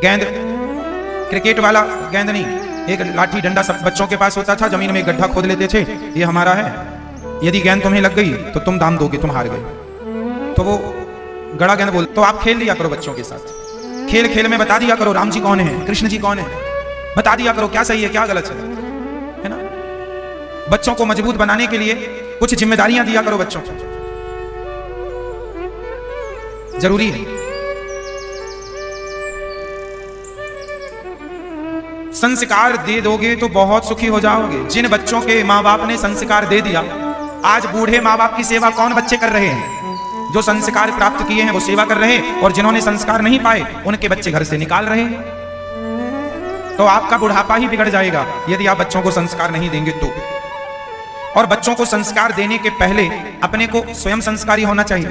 गेंद, क्रिकेट वाला गेंद नहीं, एक लाठी डंडा सब बच्चों के पास होता था। जमीन में एक गड्ढा खोद लेते थे, ये हमारा है, यदि गेंद तुम्हें लग गई तो तुम दाम दोगे, तुम हार गए। तो वो गड़ा गेंद बोल, तो आप खेल लिया करो बच्चों के साथ। खेल खेल में बता दिया करो राम जी कौन है, कृष्ण जी कौन है, बता दिया करो क्या सही है क्या गलत है ना। बच्चों को मजबूत बनाने के लिए कुछ जिम्मेदारियां दिया करो बच्चों को, जरूरी है। संस्कार दे दोगे तो बहुत सुखी हो जाओगे। जिन बच्चों के माँ बाप ने संस्कार दे दिया, आज बूढ़े माँ बाप की सेवा कौन बच्चे कर रहे हैं? जो संस्कार प्राप्त किए हैं वो सेवा कर रहे हैं, और जिन्होंने संस्कार नहीं पाए उनके बच्चे घर से निकाल रहे हैं। तो आपका बुढ़ापा ही बिगड़ जाएगा यदि आप बच्चों को संस्कार नहीं देंगे तो। और बच्चों को संस्कार देने के पहले अपने को स्वयं संस्कारी होना चाहिए।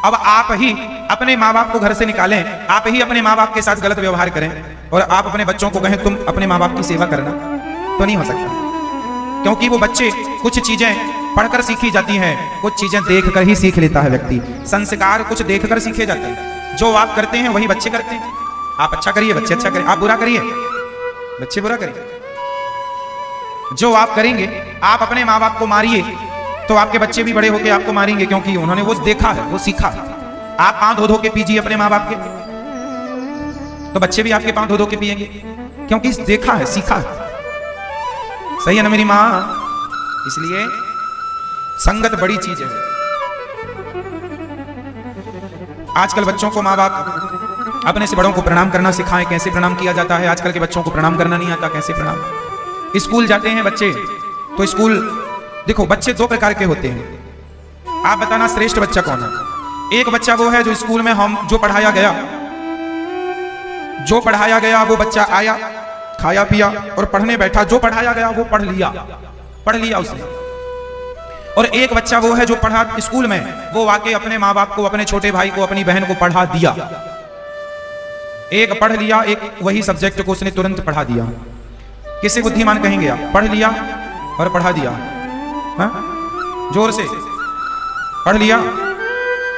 अब आप ही अपने माँ बाप को घर से निकालें, आप ही अपने माँ बाप के साथ गलत व्यवहार करें और आप अपने बच्चों को कहें तुम अपने माँ बाप की सेवा करना, तो नहीं हो सकता। क्योंकि वो बच्चे, कुछ चीजें पढ़कर सीखी जाती हैं, कुछ चीजें देखकर ही सीख लेता है व्यक्ति। संस्कार कुछ देखकर सीखे जाते हैं। जो आप करते हैं वही बच्चे करते हैं। आप अच्छा करिए, बच्चे अच्छा करिए। आप बुरा करिए, बच्चे बुरा करिए। जो आप करेंगे, आप अपने माँ बाप को मारिए तो आपके बच्चे भी बड़े होकर आपको मारेंगे, क्योंकि उन्होंने वो देखा है, वो सीखा है। आप पांव धो धो के पीजिए अपने माँ बाप के, तो बच्चे भी आपके पांव धो धो के पिएंगे, क्योंकि देखा है, सीखा है। सही है ना मेरी माँ? इसलिए संगत बड़ी चीज है। आजकल बच्चों को माँ बाप अपने से बड़ों को प्रणाम करना सिखाएं, कैसे प्रणाम किया जाता है। आजकल के बच्चों को प्रणाम करना नहीं आता, कैसे प्रणाम। स्कूल जाते हैं बच्चे, तो स्कूल देखो, बच्चे दो प्रकार के होते हैं। आप बताना श्रेष्ठ बच्चा कौन है? एक बच्चा वो है जो स्कूल में हम जो पढ़ाया गया वो बच्चा आया, खाया पिया और पढ़ने बैठा। जो पढ़ाया गया वो पढ़ लिया उसने। और एक बच्चा वो है जो पढ़ा स्कूल में, वो वाकई अपने माँ बाप को, अपने छोटे भाई को, अपनी बहन को पढ़ा दिया। एक पढ़ लिया, एक वही सब्जेक्ट को उसने तुरंत पढ़ा दिया। किसे बुद्धिमान कहेंगे आप? पढ़ लिया और पढ़ा दिया। हाँ, जोर से पढ़ लिया,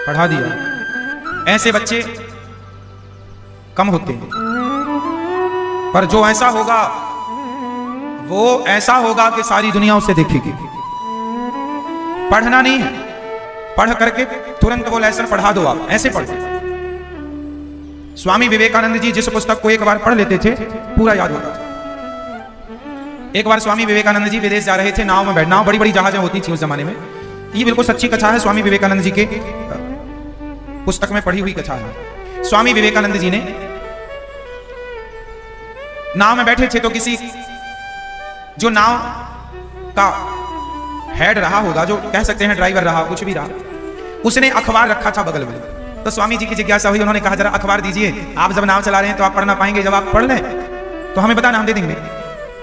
पढ़ा दिया। ऐसे बच्चे कम होते हैं, पर जो ऐसा होगा वो ऐसा होगा कि सारी दुनिया उसे देखेगी। पढ़ना नहीं है, पढ़ करके तुरंत वो लेसन पढ़ा दो आप, ऐसे पढ़। स्वामी विवेकानंद जी जिस पुस्तक को एक बार पढ़ लेते थे पूरा याद होता था। एक बार स्वामी विवेकानंद जी विदेश जा रहे थे, नाव में बैठना, बड़ी बड़ी जहाजें होती थी उस जमाने में। ये बिल्कुल सच्ची कथा है, स्वामी विवेकानंद जी के पुस्तक में पढ़ी हुई कथा है। स्वामी विवेकानंद जी ने नाव में बैठे थे तो किसी जो नाव का हेड रहा होगा, जो कह सकते हैं ड्राइवर रहा, कुछ भी रहा, उसने अखबार रखा था बगल में। तो स्वामी जी की जिज्ञासा हुई, उन्होंने कहा जरा अखबार दीजिए, आप जब नाव चला रहे हैं तो आप पढ़ ना पाएंगे, जब आप पढ़ लें तो हमें बताना, हम दे देंगे।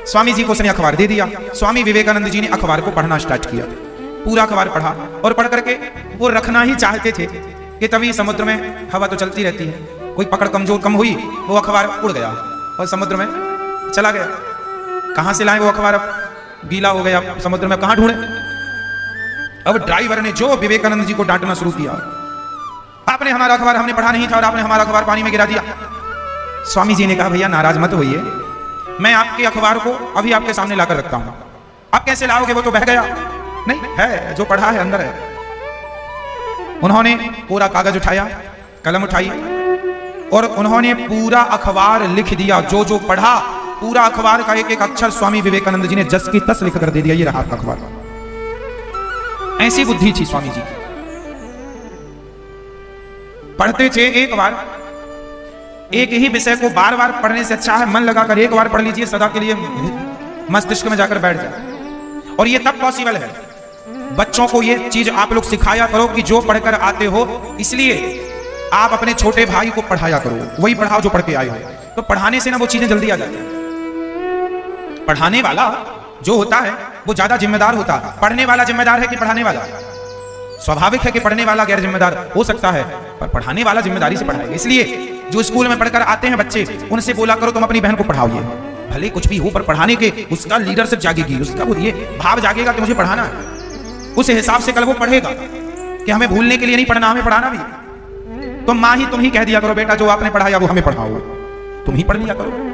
स्वामी जी को उसने अखबार दे दिया। स्वामी विवेकानंद जी ने अखबार को पढ़ना स्टार्ट किया, पूरा अखबार पढ़ा, और पढ़ करके वो रखना ही चाहते थे कि तभी समुद्र में हवा तो चलती रहती है, कोई पकड़ कमजोर कम हुई, वो अखबार उड़ गया और समुद्र में चला गया। कहां से लाए वो अखबार? अब गीला हो गया समुद्र में, कहां ढूंढे? अब ड्राइवर ने जो विवेकानंद जी को डांटना शुरू किया, आपने हमारा अखबार, हमने पढ़ा नहीं था और आपने हमारा अखबार पानी में गिरा दिया। स्वामी जी ने कहा भैया नाराज मत होइए, मैं आपके अखबार को अभी आपके सामने लाकर रखता हूं। आप कैसे लाओगे? वो तो बह गया। नहीं है, जो पढ़ा है अंदर है। उन्होंने पूरा कागज उठाया, कलम उठाई और उन्होंने पूरा अखबार लिख दिया। जो जो पढ़ा पूरा अखबार का एक एक अक्षर स्वामी विवेकानंद जी ने जस की तस लिख कर दे दिया। ये रहा अखबार। ऐसी बुद्धि थी स्वामी जी की। पढ़ते थे एक बार, एक ही विषय को बार बार पढ़ने से अच्छा है मन लगाकर एक बार पढ़ लीजिए, सदा के लिए मस्तिष्क में जाकर बैठ जाए। और ये तब पॉसिबल है। बच्चों को ये चीज आप लोग सिखाया करो कि जो पढ़कर आते हो, इसलिए आप अपने छोटे भाई को पढ़ाया करो, वही पढ़ाओ जो पढ़ के आए हो। तो पढ़ाने से ना वो चीजें जल्दी आ जाती हैं। पढ़ाने वाला जो होता है वो ज्यादा जिम्मेदार होता है। पढ़ने वाला जिम्मेदार है कि पढ़ाने वाला? स्वाभाविक है कि पढ़ने वाला गैर जिम्मेदार हो सकता है, पर पढ़ाने वाला जिम्मेदारी से पढ़ाएगा। इसलिए जो स्कूल में पढ़कर आते हैं बच्चे, उनसे बोला करो तुम अपनी बहन को पढ़ाओ, भले कुछ भी हो, पर पढ़ाने के उसका लीडरशिप जागेगी, उसका वो ये भाव जागेगा कि मुझे पढ़ाना है। उस हिसाब से कल वो पढ़ेगा कि हमें भूलने के लिए नहीं पढ़ना, हमें पढ़ाना भी। तो माँ ही तुम ही कह दिया करो बेटा जो आपने पढ़ाया वो हमें पढ़ाओ, तुम ही पढ़ लिया करो।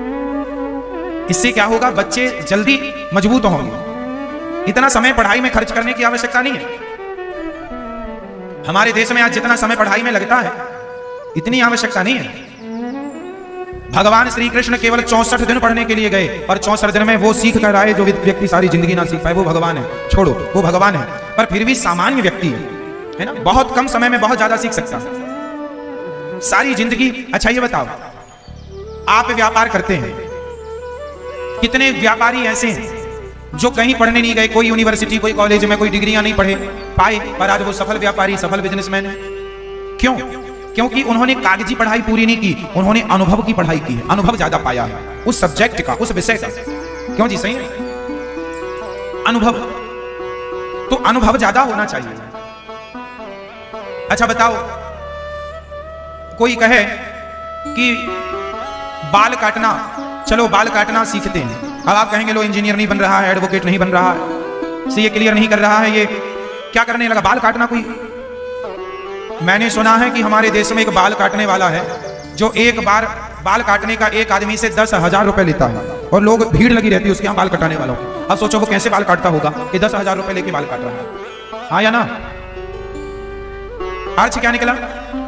इससे क्या होगा? बच्चे जल्दी मजबूत होंगे। इतना समय पढ़ाई में खर्च करने की आवश्यकता नहीं है। हमारे देश में आज जितना समय पढ़ाई में लगता है इतनी आवश्यकता नहीं है। भगवान श्री कृष्ण केवल 64 दिन पढ़ने के लिए गए और 64 दिन में वो सीख कर आए जो व्यक्ति सारी जिंदगी ना सीख पाए। वो भगवान है, छोड़ो वो भगवान है, पर फिर भी सामान्य व्यक्ति है ना, बहुत कम समय में बहुत ज्यादा सीख सकता है सारी जिंदगी। अच्छा ये बताओ, आप व्यापार करते हैं, कितने व्यापारी ऐसे हैं जो कहीं पढ़ने नहीं गए, कोई यूनिवर्सिटी कोई कॉलेज में कोई डिग्रियां नहीं पढ़े पाए, पर आज वो सफल व्यापारी सफल बिजनेसमैन है। क्यों? क्योंकि उन्होंने कागजी पढ़ाई पूरी नहीं की, उन्होंने अनुभव की पढ़ाई की है, अनुभव ज्यादा पाया है उस सब्जेक्ट का, उस विषय का। क्यों जी? सही है, अनुभव। तो अनुभव ज्यादा होना चाहिए। अच्छा बताओ, कोई कहे कि बाल काटना, चलो बाल काटना सीखते हैं। अब आप कहेंगे लो इंजीनियर नहीं बन रहा है, एडवोकेट नहीं बन रहा है, सीए क्लियर नहीं कर रहा है, ये क्या करने लगा? बाल काटना कोई? मैंने सुना है कि हमारे देश में एक बाल काटने वाला है जो एक बार बाल काटने का एक आदमी से 10,000 रुपए लेता है और लोग भीड़ लगी रहती है उसके यहाँ बाल कटाने वालों को। अब सोचो वो कैसे बाल काटता होगा कि 10,000 रुपए लेके बाल काट रहा है। हाँ या ना? अर्थ क्या निकला?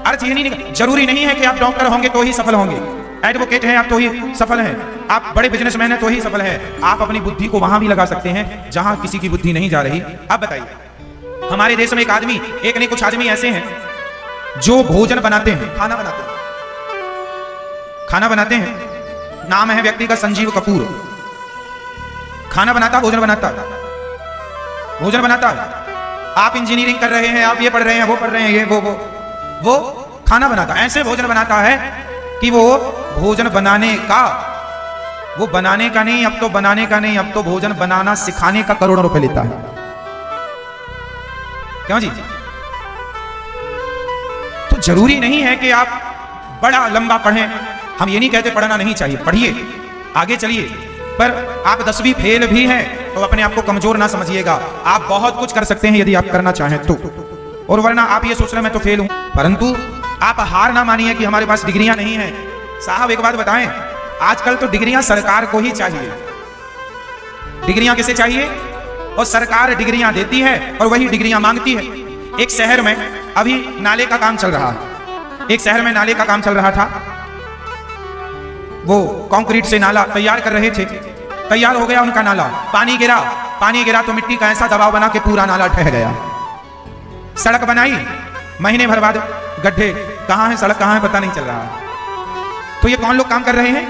अर्थ ये नहीं निकला। जरूरी नहीं है कि आप डॉक्टर होंगे तो ही सफल होंगे, एडवोकेट हैं आप तो ही सफल हैं, आप बड़े बिजनेसमैन हैं तो ही सफल हैं। आप अपनी बुद्धि को वहां भी लगा सकते हैं जहां किसी की बुद्धि नहीं जा रही। अब बताइए, हमारे देश में एक आदमी, एक नहीं कुछ आदमी ऐसे हैं जो भोजन बनाते हैं, खाना बनाते हैं, खाना बनाते हैं। नाम है व्यक्ति का संजीव कपूर। खाना बनाता, भोजन बनाता, भोजन बनाता। आप इंजीनियरिंग कर रहे हैं, आप ये पढ़ रहे हैं, वो पढ़ रहे हैं, ये वो खाना बनाता। ऐसे भोजन बनाता है कि वो भोजन बनाने का, वो बनाने का नहीं, अब तो बनाने का नहीं, अब तो भोजन बनाना सिखाने का करोड़ों रुपए लेता है। क्यों जी? तो जरूरी नहीं है कि आप बड़ा लंबा पढ़ें हम ये नहीं कहते पढ़ना नहीं चाहिए, पढ़िए, आगे चलिए, पर आप 10वीं फेल भी हैं तो अपने आप को कमजोर ना समझिएगा। आप बहुत कुछ कर सकते हैं यदि आप करना चाहें तो, और वरना आप ये सोच रहे मैं तो फेल हूं। परंतु आप हार ना मानिए कि हमारे पास डिग्रियां नहीं हैं। साहब एक बात बताएं, आजकल तो डिग्रियां सरकार को ही चाहिए। डिग्रियां किसे चाहिए? और सरकार डिग्रियां देती है और वही डिग्रियां मांगती है। एक शहर में अभी नाले का काम चल रहा है, एक शहर में नाले का काम चल रहा था। वो कंक्रीट से नाला तैयार कर रहे थे, तैयार हो गया उनका नाला, पानी गिरा तो मिट्टी का ऐसा दबाव बना कि पूरा नाला ढह गया। सड़क बनाई, महीने भर बाद गड्ढे, कहां है सड़क, कहां है पता नहीं चल रहा है। तो ये कौन लोग काम कर रहे हैं?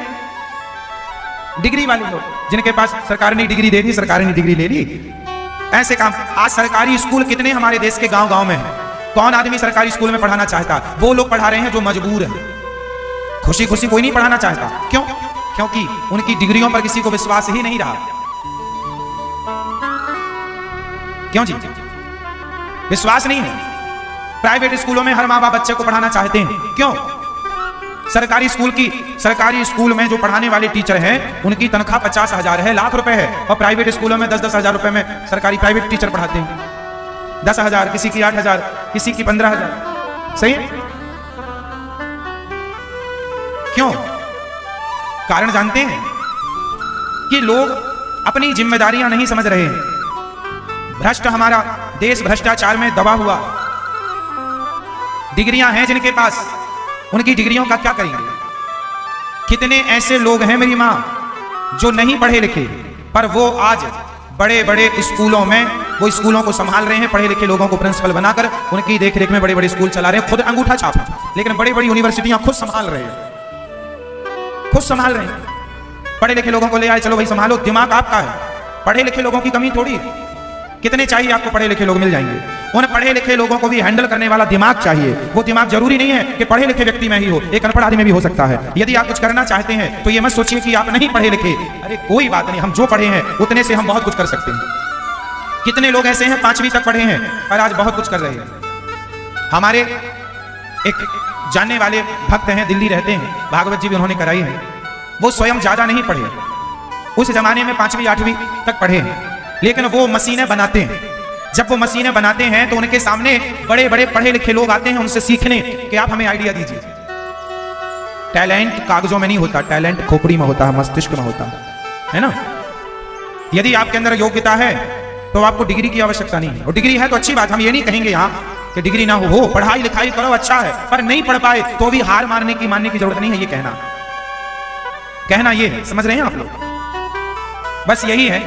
डिग्री वाले लोग, जिनके पास सरकार ने डिग्री दे दी, सरकार ने डिग्री ले ली। ऐसे काम। आज सरकारी स्कूल कितने हमारे देश के गांव-गांव में है। कौन आदमी सरकारी स्कूल में पढ़ाना चाहता? वो लोग पढ़ा रहे हैं जो मजबूर हैं। खुशी खुशी कोई नहीं पढ़ाना चाहता। क्यों? क्योंकि उनकी डिग्रियों पर किसी को विश्वास ही नहीं रहा। क्यों जी? विश्वास नहीं है। प्राइवेट स्कूलों में हर माँ बाप बच्चे को पढ़ाना चाहते हैं। क्यों? सरकारी स्कूल में जो पढ़ाने वाले टीचर हैं उनकी तनख्वाह 50,000 है, लाख रुपए है, और प्राइवेट स्कूलों में 10-10 हजार रुपए में सरकारी प्राइवेट टीचर पढ़ाते हैं। 10,000, किसी की 8,000, किसी की 15,000। सही है? क्यों? कारण जानते हैं कि लोग अपनी जिम्मेदारियां नहीं समझ रहे हैं। भ्रष्ट हमारा देश भ्रष्टाचार में दबा हुआ। डिग्रियां हैं जिनके पास, उनकी डिग्रियों का क्या करेंगे? कितने ऐसे लोग हैं मेरी मां जो नहीं पढ़े लिखे, पर वो आज बड़े बड़े स्कूलों में वो स्कूलों को संभाल रहे हैं। पढ़े लिखे लोगों को प्रिंसिपल बनाकर उनकी देखरेख में बड़े बड़े स्कूल चला रहे हैं, खुद अंगूठा छाप, लेकिन बड़ी बड़ी यूनिवर्सिटियां खुद संभाल रहे हैं, खुद संभाल रहे हैं। पढ़े लिखे लोगों को ले आए, चलो भाई संभालो, दिमाग आपका है। पढ़े लिखे लोगों की कमी थोड़ी, कितने चाहिए आपको पढ़े लिखे लोग मिल जाएंगे। उन पढ़े लिखे लोगों को भी हैंडल करने वाला दिमाग चाहिए। वो दिमाग जरूरी नहीं है कि पढ़े लिखे व्यक्ति में ही हो, एक अनपढ़ आदमी में भी हो सकता है। यदि आप कुछ करना चाहते हैं तो ये मत सोचिए कि आप नहीं पढ़े लिखे। अरे कोई बात नहीं, हम जो पढ़े हैं उतने से हम बहुत कुछ कर सकते हैं। कितने लोग ऐसे हैं 5वीं तक पढ़े हैं और आज बहुत कुछ कर रहे हैं। हमारे एक जानने वाले भक्त हैं, दिल्ली रहते हैं, भागवत जी भी उन्होंने कराई है। वो स्वयं ज्यादा नहीं पढ़े, उस जमाने में 5वीं 8वीं तक पढ़े हैं, लेकिन वो मशीनें बनाते हैं। जब वो मशीनें बनाते हैं तो उनके सामने बड़े बड़े पढ़े लिखे लोग आते हैं उनसे सीखने कि आप हमें आइडिया दीजिए। टैलेंट कागजों में नहीं होता, टैलेंट खोपड़ी में होता है, मस्तिष्क में होता है ना। यदि आपके अंदर योग्यता है तो आपको डिग्री की आवश्यकता नहीं है, और डिग्री है तो अच्छी बात। हम ये नहीं कहेंगे यहाँ कि डिग्री ना हो, पढ़ाई लिखाई करो, अच्छा है, पर नहीं पढ़ पाए तो भी हार मानने की जरूरत नहीं है। ये कहना ये है, समझ रहे हैं आप लोग? बस यही है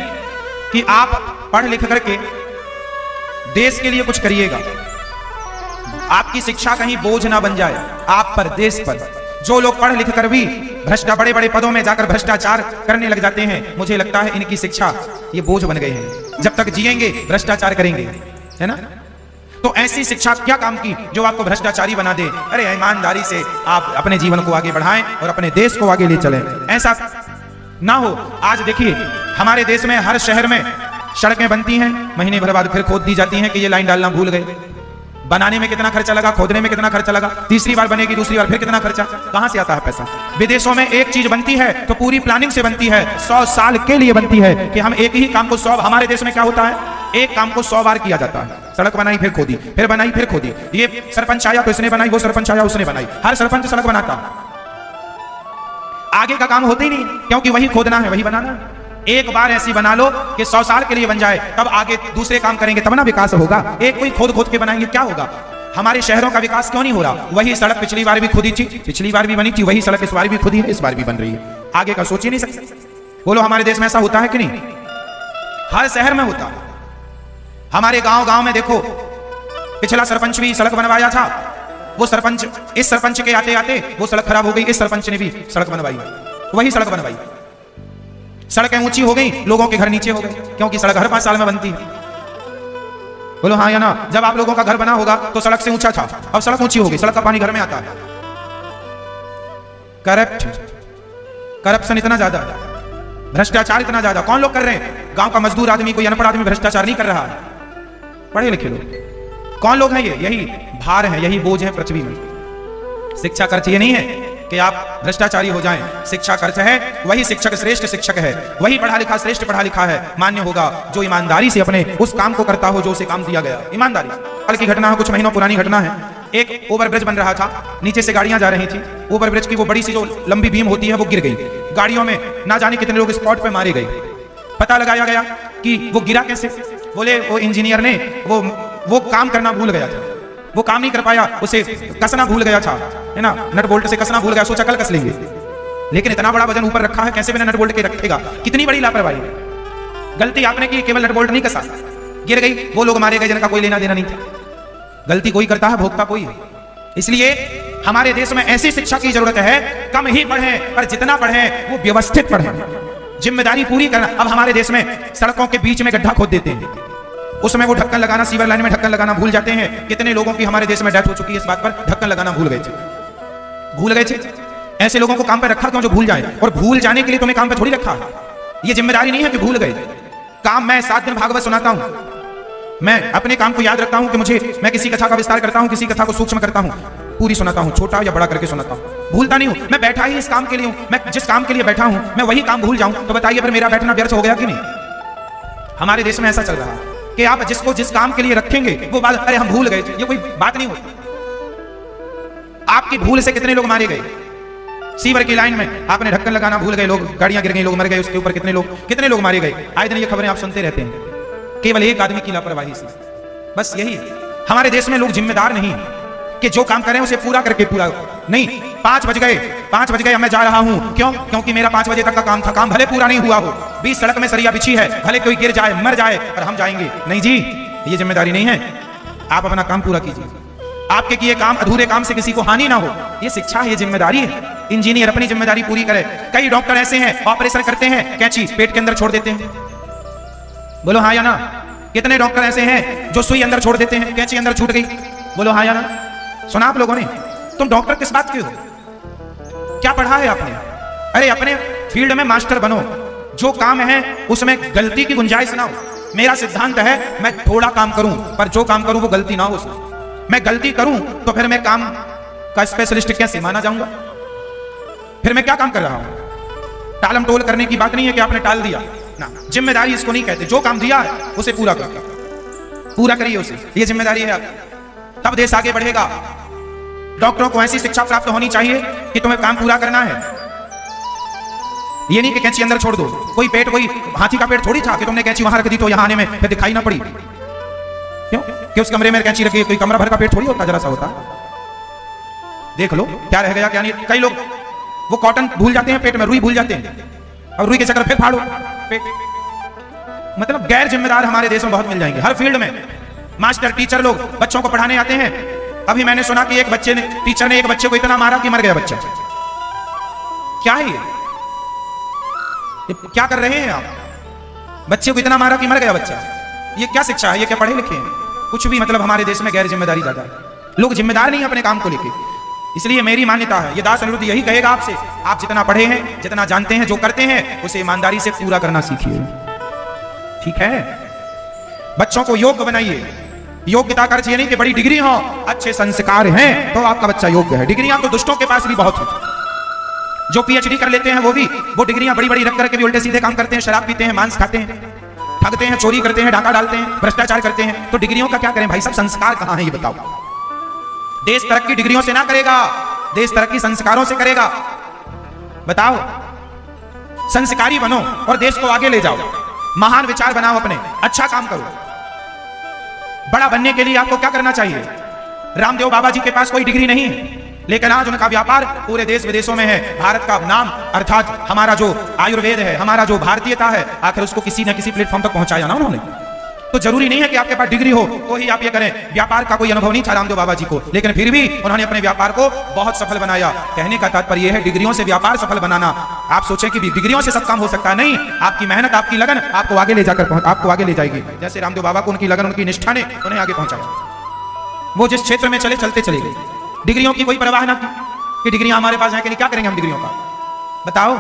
कि आप पढ़ लिख करके देश के लिए कुछ करिएगा। आपकी शिक्षा कहीं बोझ ना बन जाए आप पर, देश पर। जो लोग पढ़ लिख कर भी बड़े बड़े पदों में जाकर भ्रष्टाचार करने लग जाते हैं, मुझे लगता है इनकी शिक्षा ये बोझ बन गए हैं। जब तक जिएंगे भ्रष्टाचार करेंगे, है ना। तो ऐसी शिक्षा क्या काम की जो आपको भ्रष्टाचारी बना दे। अरे ईमानदारी से आप अपने जीवन को आगे बढ़ाएं और अपने देश को आगे ले चलें, ऐसा ना हो। आज देखिए हमारे देश में हर शहर में सड़कें बनती हैं, महीने भर बाद फिर खोद दी जाती हैं कि ये लाइन डालना भूल गए। बनाने में कितना खर्चा लगा, खोदने में कितना खर्चा लगा, तीसरी बार बनेगी, दूसरी बार फिर कितना खर्चा, कहां से आता है पैसा। विदेशों में एक चीज बनती है तो पूरी प्लानिंग से बनती है, 100 साल के लिए बनती है कि हम एक ही काम को 100। हमारे देश में क्या होता है, एक काम को 100 बार किया जाता है। सड़क बनाई फिर खोदी, फिर बनाई फिर खोदी। ये सरपंच आया तो इसने बनाई, वो सरपंच आया उसने बनाई। हर सरपंच सड़क बनाता, आगे का काम होता ही नहीं, क्योंकि वही खोदना है वही बनाना है। एक बार ऐसी बना लो कि 100 साल के लिए बन जाए, तब आगे दूसरे काम करेंगे, तब ना विकास होगा। एक कोई खोद खोद के बनाएंगे क्या होगा। हमारे शहरों का विकास क्यों नहीं हो रहा। वही सड़क पिछली बार भी खुदी थी, पिछली बार भी बनी थी, वही सड़क इस बार भी खुदी है, इस बार भी बन रही है। आगे का सोच ही नहीं सकते। बोलो हमारे देश में ऐसा होता है कि नहीं? हर शहर में होता है। हमारे गांव गांव में देखो, पिछला सरपंच भी सड़क बनवाया था, वो सरपंच, इस सरपंच के आते आते वो सड़क खराब हो गई, इस सरपंच ने भी सड़क बनवाई, वही सड़क बनवाई। सड़कें ऊंची हो गई, लोगों के घर नीचे हो गए, क्योंकि सड़क हर 5 साल में बनती है। बोलो हाँ या ना। जब आप लोगों का घर बना होगा तो सड़क से ऊंचा था, अब सड़क ऊंची हो गई, सड़क का पानी घर में आता है। करप्शन इतना ज्यादा, भ्रष्टाचार इतना ज्यादा। कौन लोग कर रहे हैं? गांव का मजदूर आदमी, कोई अनपढ़ आदमी भ्रष्टाचार नहीं कर रहा है, पढ़े लिखे लोग। कौन लोग हैं ये? यही भार है, यही बोझ है पृथ्वी में। शिक्षा खर्च ये नहीं है कि आप भ्रष्टाचारी हो जाएं। शिक्षा का अर्थ है वही शिक्षक श्रेष्ठ शिक्षक है, वही पढ़ा लिखा श्रेष्ठ पढ़ा लिखा है, मान्य होगा जो ईमानदारी से अपने उस काम को करता हो जो उसे काम दिया गया। ईमानदारी कल की घटना है, कुछ महीनों पुरानी घटना है। एक ओवरब्रिज बन रहा था, नीचे से गाड़ियां जा रही थी, ओवरब्रिज की वो बड़ी सी जो लंबी बीम होती है वो गिर गई। गाड़ियों में ना जाने कितने लोग स्पॉट पे मारे गए। पता लगाया गया कि वो गिरा कैसे। बोले वो इंजीनियर ने वो काम करना भूल गया था, वो काम नहीं कर पाया, उसे कसना भूल गया था, है ना, नट बोल्ट से कसना भूल गया, सोचा कल कस लेंगे। लेकिन इतना बड़ा वजन ऊपर रखा है, कैसे बिना नट बोल्ट के रखेगा? कितनी बड़ी लापरवाही। गलती आपने की, केवल नट बोल्ट नहीं कसा, गिर गई, वो लोग मारे गए जिनका कोई लेना देना नहीं था। गलती कोई करता है, भोगता कोई है। इसलिए हमारे देश में ऐसी शिक्षा की जरूरत है, कम ही पढ़ें पर जितना पढ़ें वो व्यवस्थित पढ़ें, जिम्मेदारी पूरी करना। अब हमारे देश में सड़कों के बीच में गड्ढा खोद देते हैं, उसमें वो ढक्कन लगाना, सीवर लाइन में ढक्कन लगाना भूल जाते हैं। कितने लोगों की हमारे देश में डेथ हो चुकी है इस बात पर, ढक्कन लगाना भूल गए थे। ऐसे लोगों को काम पे रखा क्यों जो भूल जाए? और भूल जाने के लिए तुम्हें काम पे थोड़ी रखा है। ये जिम्मेदारी नहीं है कि भूल गए काम। मैं 7 दिन भागवत सुनाता हूं, मैं अपने काम को याद रखता हूं कि मैं किसी कथा का विस्तार करता हूं, किसी कथा को सूक्ष्म करता हूं, पूरी सुनाता हूं, छोटा या बड़ा करके सुनाता हूं, भूलता नहीं हूं। मैं बैठा ही इस काम के लिए हूं, मैं जिस काम के लिए बैठा हूं मैं वही काम भूल जाऊं तो बताइए फिर मेरा बैठना व्यर्थ हो गया कि नहीं? हमारे देश में ऐसा चल रहा है कि आप जिसको जिस काम के लिए रखेंगे वो बात, अरे हम भूल गए थे, ये कोई बात नहीं होती। आपकी भूल से कितने लोग मारे गए? सीवर की लाइन में आपने ढक्कन लगाना भूल गए, लोग गाड़ियां गिर गई, लोग मर गए, उसके ऊपर कितने लोग मारे गए। आए दिन ये खबरें आप सुनते रहते हैं, केवल एक आदमी की लापरवाही से। बस यही हमारे देश में लोग जिम्मेदार नहीं कि जो काम करें उसे पूरा करके पूरा नहीं। 5 बज गए मैं जा रहा हूं, क्यों? क्योंकि मेरा 5 बजे तक का काम था, काम भले पूरा नहीं हुआ हो, 20 सड़क में सरिया बिछी है, भले कोई गिर जाए मर जाए पर हम जाएंगे नहीं जी, ये जिम्मेदारी नहीं है। आप अपना काम पूरा कीजिए, आपके किए काम अधूरे काम से किसी को हानि ना हो, ये शिक्षा है, ये जिम्मेदारी है। इंजीनियर अपनी जिम्मेदारी पूरी करे। कई डॉक्टर ऐसे हैं ऑपरेशन करते हैं, कैंची पेट के अंदर छोड़ देते हैं, बोलो हाँ या ना? कितने डॉक्टर ऐसे हैं जो सुई अंदर छोड़ देते हैं, कैंची अंदर छूट गई, बोलो हाँ या ना? सुना आप लोगों ने? तुम डॉक्टर किस बात के हो? क्या पढ़ा है आपने? अरे अपने फील्ड में मास्टर बनो, जो काम है उसमें गलती की गुंजाइश ना हो। मेरा सिद्धांत है मैं थोड़ा काम करूं पर जो काम करूं वो गलती ना हो उसमें। मैं गलती करूं तो फिर मैं काम का स्पेशलिस्ट कैसे माना जाऊंगा? फिर मैं क्या काम कर रहा हूं? टालम टोल करने की बात नहीं है कि आपने टाल दिया ना, जिम्मेदारी इसको नहीं कहते। जो काम दिया है उसे पूरा करिए उसे, ये जिम्मेदारी है आपकी, तब देश आगे बढ़ेगा। डॉक्टरों को ऐसी शिक्षा प्राप्त होनी चाहिए कि तुम्हें काम पूरा करना है, ये नहीं कि कैंची अंदर छोड़ दो। कोई हाथी का पेट थोड़ी था कि तुमने कैंची वहां रख दी तो यहां आने में फिर दिखाई ना पड़ी। क्यों? कि उस कमरे में कैंची रखी, कोई कमरा भर का पेट थोड़ी होता, जरा सा होता। देख लो क्या रह गया क्या नहीं। कई लोग वो कॉटन भूल जाते हैं पेट में, रुई भूल जाते हैं, और रुई के चक्कर फिर फाड़ो पेट। मतलब गैर जिम्मेदार हमारे देश में बहुत मिल जाएंगे हर फील्ड में। मास्टर टीचर लोग बच्चों को पढ़ाने आते हैं। अभी मैंने सुना कि टीचर ने एक बच्चे को इतना मारा कि मर गया बच्चा। क्या है ये क्या कर रहे हैं आप? बच्चे को इतना मारा कि मर गया बच्चा, ये क्या शिक्षा है? ये क्या पढ़े लिखे हैं? कुछ भी। मतलब हमारे देश में गैर जिम्मेदारी ज्यादा है, लोग जिम्मेदार नहीं है अपने काम को लेके। इसलिए मेरी मान्यता है, ये दास अनिरुद्ध यही कहेगा आपसे, आप जितना पढ़े हैं, जितना जानते हैं, जो करते हैं उसे ईमानदारी से पूरा करना सीखिए, ठीक है? बच्चों को योग्य बनाइए। योग्यता का अर्थ ये नहीं कि बड़ी डिग्री हो, अच्छे संस्कार हैं तो आपका बच्चा योग्य है। डिग्रियां तो दुष्टों के पास भी बहुत है, जो पीएचडी कर लेते हैं वो डिग्रियां बड़ी बड़ी रख करके भी उल्टे सीधे काम करते हैं, शराब पीते हैं, मांस खाते हैं, ठगते हैं, चोरी करते हैं, डाका डालते हैं, भ्रष्टाचार करते हैं। तो डिग्रियों का क्या करें भाई साहब? संस्कार कहां है ये बताओ? देश तरक्की डिग्रियों से ना करेगा, देश तरक्की संस्कारों से करेगा। बताओ, संस्कारी बनो और देश को आगे ले जाओ, महान विचार बनाओ, अपने अच्छा काम करो। बड़ा बनने के लिए आपको क्या करना चाहिए? रामदेव बाबा जी के पास कोई डिग्री नहीं है, लेकिन आज उनका व्यापार पूरे देश विदेशों में है। भारत का नाम अर्थात हमारा जो आयुर्वेद है, हमारा जो भारतीयता है, आखिर उसको किसी न किसी प्लेटफॉर्म तक पहुंचाया ना उन्होंने। तो जरूरी नहीं है कि आपके पास डिग्री हो तो ही आप ये करें। व्यापार का कोई अनुभव नहीं था रामदेव बाबा जी को, लेकिन फिर भी उन्होंने अपने व्यापार को बहुत सफल बनाया। कहने का तात्पर्य है डिग्रियों से व्यापार सफल बनाना। आप सोचें कि डिग्रियों से सब काम हो सकता है, नहीं। आपकी मेहनत, आपकी लगन आपको आगे ले जाएगी। जैसे रामदेव बाबा को उनकी लगन, उनकी निष्ठा ने उन्हें आगे पहुंचाया। वो जिस क्षेत्र में चले चले गए, डिग्रियों की कोई परवाह ना की कि डिग्रियां हमारे पास हैं कि नहीं, क्या करेंगे हम डिग्रियों का? बताओ,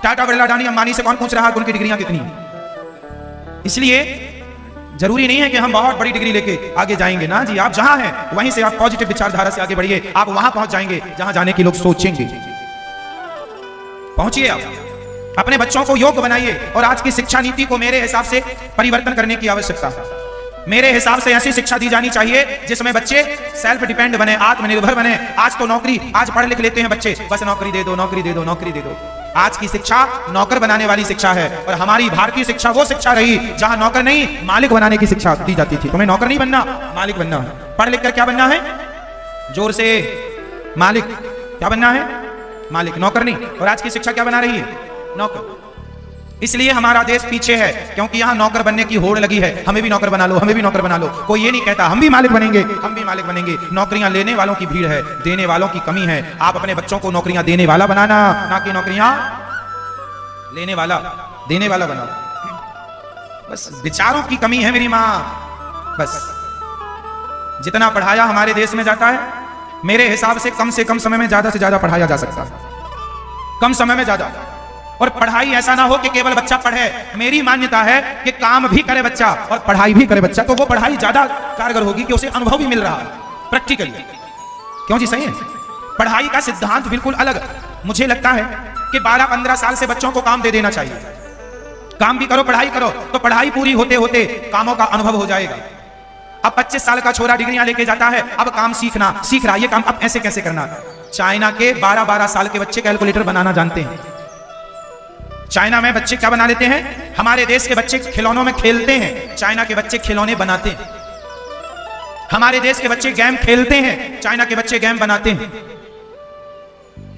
टाटा बिरला अडानी अंबानी से कौन पूछ रहा है उनकी डिग्रियां कितनी है? इसलिए जरूरी नहीं है कि हम बहुत बड़ी डिग्री लेके आगे जाएंगे ना जी। आप जहां हैं वहीं से आप पॉजिटिव विचारधारा से आगे बढ़िए, आप वहां पहुंच जाएंगे जहां जाने की लोग सोचेंगे। पहुंचिए आप, अपने बच्चों को योग्य बनाइए। और आज की शिक्षा नीति को मेरे हिसाब से परिवर्तन करने की आवश्यकता है। मेरे हिसाब से ऐसी शिक्षा दी जानी चाहिए जिसमें बच्चे सेल्फ डिपेंड बने, आत्मनिर्भर बने। आज तो नौकरी, आज पढ़ लिख लेते हैं बच्चे, बस नौकरी दे दो, नौकरी दे दो, नौकरी दे दो। आज की शिक्षा नौकर बनाने वाली शिक्षा है। और हमारी भारतीय शिक्षा वो शिक्षा रही जहां नौकर नहीं, मालिक बनाने की शिक्षा दी जाती थी। तुम्हें नौकर नहीं बनना, मालिक बनना है। पढ़ लिख कर क्या बनना है? जोर से, मालिक। क्या बनना है? मालिक, नौकर नहीं। और आज की शिक्षा क्या बना रही है? नौकर। इसलिए हमारा देश पीछे है, क्योंकि यहां नौकर बनने की होड़ लगी है। हमें भी नौकर बना लो, हमें भी नौकर बना लो। कोई ये नहीं कहता हम भी मालिक बनेंगे, हम भी मालिक बनेंगे। नौकरियां लेने वालों की भीड़ है, देने वालों की कमी है। आप अपने बच्चों को नौकरियां देने वाला बनाना, ना कि नौकरियां लेने वाला, देने वाला बनाओ। बस विचारों की कमी है मेरी मां। बस जितना पढ़ाया हमारे देश में जाता है, मेरे हिसाब से कम समय में ज्यादा से ज्यादा पढ़ाया जा सकता है। कम समय में ज्यादा। और पढ़ाई ऐसा ना हो कि केवल बच्चा पढ़े। मेरी मान्यता है कि काम भी करे बच्चा और पढ़ाई भी करे बच्चा, तो वो पढ़ाई ज्यादा कारगर होगी कि उसे अनुभव भी मिल रहा है प्रैक्टिकली। क्यों जी? सही है। पढ़ाई का सिद्धांत बिल्कुल अलग। मुझे लगता है कि 12-15 साल से बच्चों को काम दे देना चाहिए। काम भी करो, पढ़ाई करो, तो पढ़ाई पूरी होते होते कामों का अनुभव हो जाएगा। अब 25 साल का छोरा डिग्रियां लेके जाता है, अब काम सीख रहा, ये काम अब ऐसे कैसे करना। चाइना के 12-12 साल के बच्चे कैलकुलेटर बनाना जानते हैं। चाइना में बच्चे क्या बना लेते हैं? हमारे देश के बच्चे खिलौनों में खेलते हैं, चाइना के बच्चे खिलौने बनाते हैं। हमारे देश के बच्चे गेम खेलते हैं, चाइना के बच्चे गेम बनाते हैं।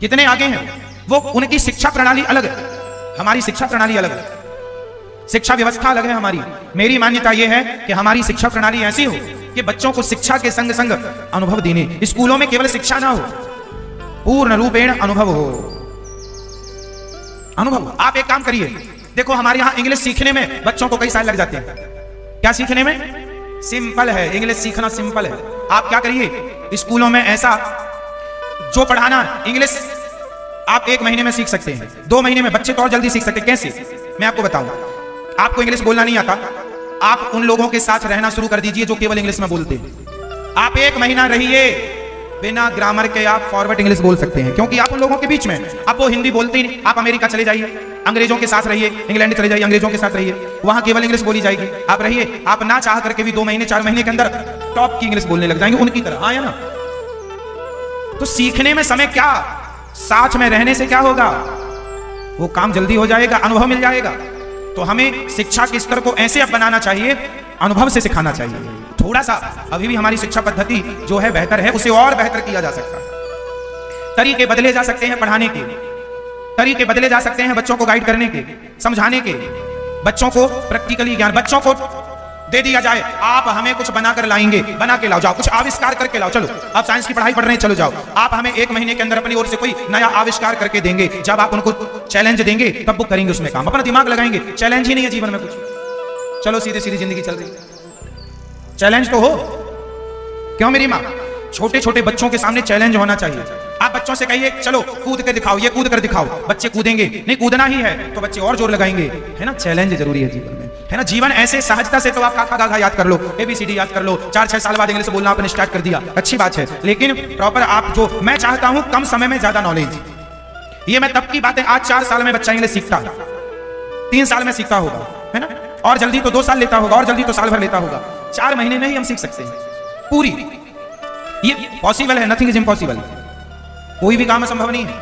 कितने आगे हैं वो। उनकी शिक्षा प्रणाली अलग है, हमारी शिक्षा प्रणाली अलग है। शिक्षा व्यवस्था अलग है हमारी। मेरी मान्यता यह है कि हमारी शिक्षा प्रणाली ऐसी हो कि बच्चों को शिक्षा के संग संग अनुभव देने। स्कूलों में केवल शिक्षा ना हो, पूर्ण रूपेण अनुभव हो। अनुभव। आप एक काम करिए, देखो हमारे यहां इंग्लिश सीखने में बच्चों को कई साल लग जाते हैं। क्या सीखने में? सिंपल है, इंग्लिश सीखना सिंपल है। आप क्या करिए, स्कूलों में ऐसा जो पढ़ाना इंग्लिश आप 1 महीने में सीख सकते हैं, 2 महीने में। बच्चे तो और जल्दी सीख सकते हैं। कैसे? मैं आपको बताऊं। आपको इंग्लिश बोलना नहीं आता, आप उन लोगों के साथ रहना शुरू कर दीजिए जो केवल इंग्लिश में बोलते हैं। आप 1 महीना रहिए, बिना ग्रामर के आप फॉरवर्ड इंग्लिश बोल सकते हैं, क्योंकि आप उन लोगों के बीच में। आप वो हिंदी बोलते ही नहीं। आप अमेरिका चले जाइए, अंग्रेजों के साथ रहिए, इंग्लैंड चले जाइए, अंग्रेजों के साथ रहिए, वहां केवल इंग्लिश बोली जाएगी। आप रहिए, आप ना चाह करके भी 2 महीने 4 महीने के अंदर टॉप की इंग्लिश बोलने लग जाएंगे उनकी तरह। हाँ या ना? तो सीखने में समय क्या, साथ में रहने से क्या होगा? वो काम जल्दी हो जाएगा, अनुभव मिल जाएगा। तो हमें शिक्षा के स्तर को ऐसे अब बनाना चाहिए, अनुभव से सिखाना चाहिए। थोड़ा सा अभी भी हमारी शिक्षा पद्धति जो है बेहतर है, उसे और बेहतर किया जा सकता है। तरीके बदले जा सकते हैं पढ़ाने के, तरीके बदले जा सकते हैं बच्चों को गाइड करने के, समझाने के। बच्चों को प्रैक्टिकली ज्ञान बच्चों को दे दिया जाए। आप हमें कुछ बनाकर लाएंगे, बना के लाओ, जाओ कुछ आविष्कार करके लाओ। चलो आप साइंस की पढ़ाई पढ़ रहे हैं, चलो जाओ। आप हमें 1 महीने के अंदर अपनी ओर से कोई नया आविष्कार करके देंगे। जब आप उनको चैलेंज देंगे तब वो करेंगे उसमें काम, अपना दिमाग लगाएंगे। चैलेंज ही नहीं है जीवन में कुछ। चलो सीधी सीधी जिंदगी चल रही, चैलेंज तो हो। क्यों मेरी माँ? छोटे छोटे बच्चों के सामने चैलेंज होना चाहिए। आप बच्चों से कहिए चलो कूद के दिखाओ, ये कूद कर दिखाओ, बच्चे कूदेंगे। नहीं कूदना ही है तो बच्चे और जोर लगाएंगे, है ना? चैलेंज जरूरी है जीवन में, है ना? जीवन ऐसे सहजता से तो आप काका गागा याद कर लो, ABCD याद कर लो, 4-6 साल बाद इंग्लिश बोलना आपने स्टार्ट कर दिया, अच्छी बात है। लेकिन प्रॉपर आप जो मैं चाहता हूं, कम समय में ज्यादा नॉलेज। ये मैं तब की बात है, आज 4 साल में बच्चा इंग्लिश सीखता, 3 साल में सीखता होगा, है ना? और जल्दी तो 2 साल लेता होगा, और जल्दी तो साल भर लेता होगा। 4 महीने में ही हम सीख सकते हैं पूरी। ये पॉसिबल है, नथिंग इज इम्पॉसिबल। कोई भी काम संभव नहीं है,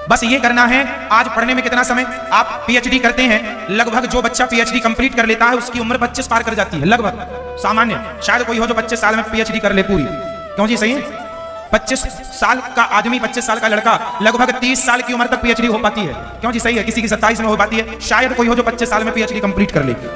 बस ये करना है। आज पढ़ने में कितना समय, आप PhD करते हैं, लगभग जो बच्चा PhD कंप्लीट कर लेता है उसकी उम्र 25 पार कर जाती है लगभग। सामान्य शायद कोई हो जो 25 साल में PhD कर ले पूरी। क्यों जी? सही है। 25 साल का आदमी, 25 साल का लड़का लगभग 30 साल की उम्र तक PhD हो पाती है। क्यों जी? सही है। किसी की 27 में हो पाती है, शायद कोई हो जो 25 साल में PhD कंप्लीट कर ले। क्यों?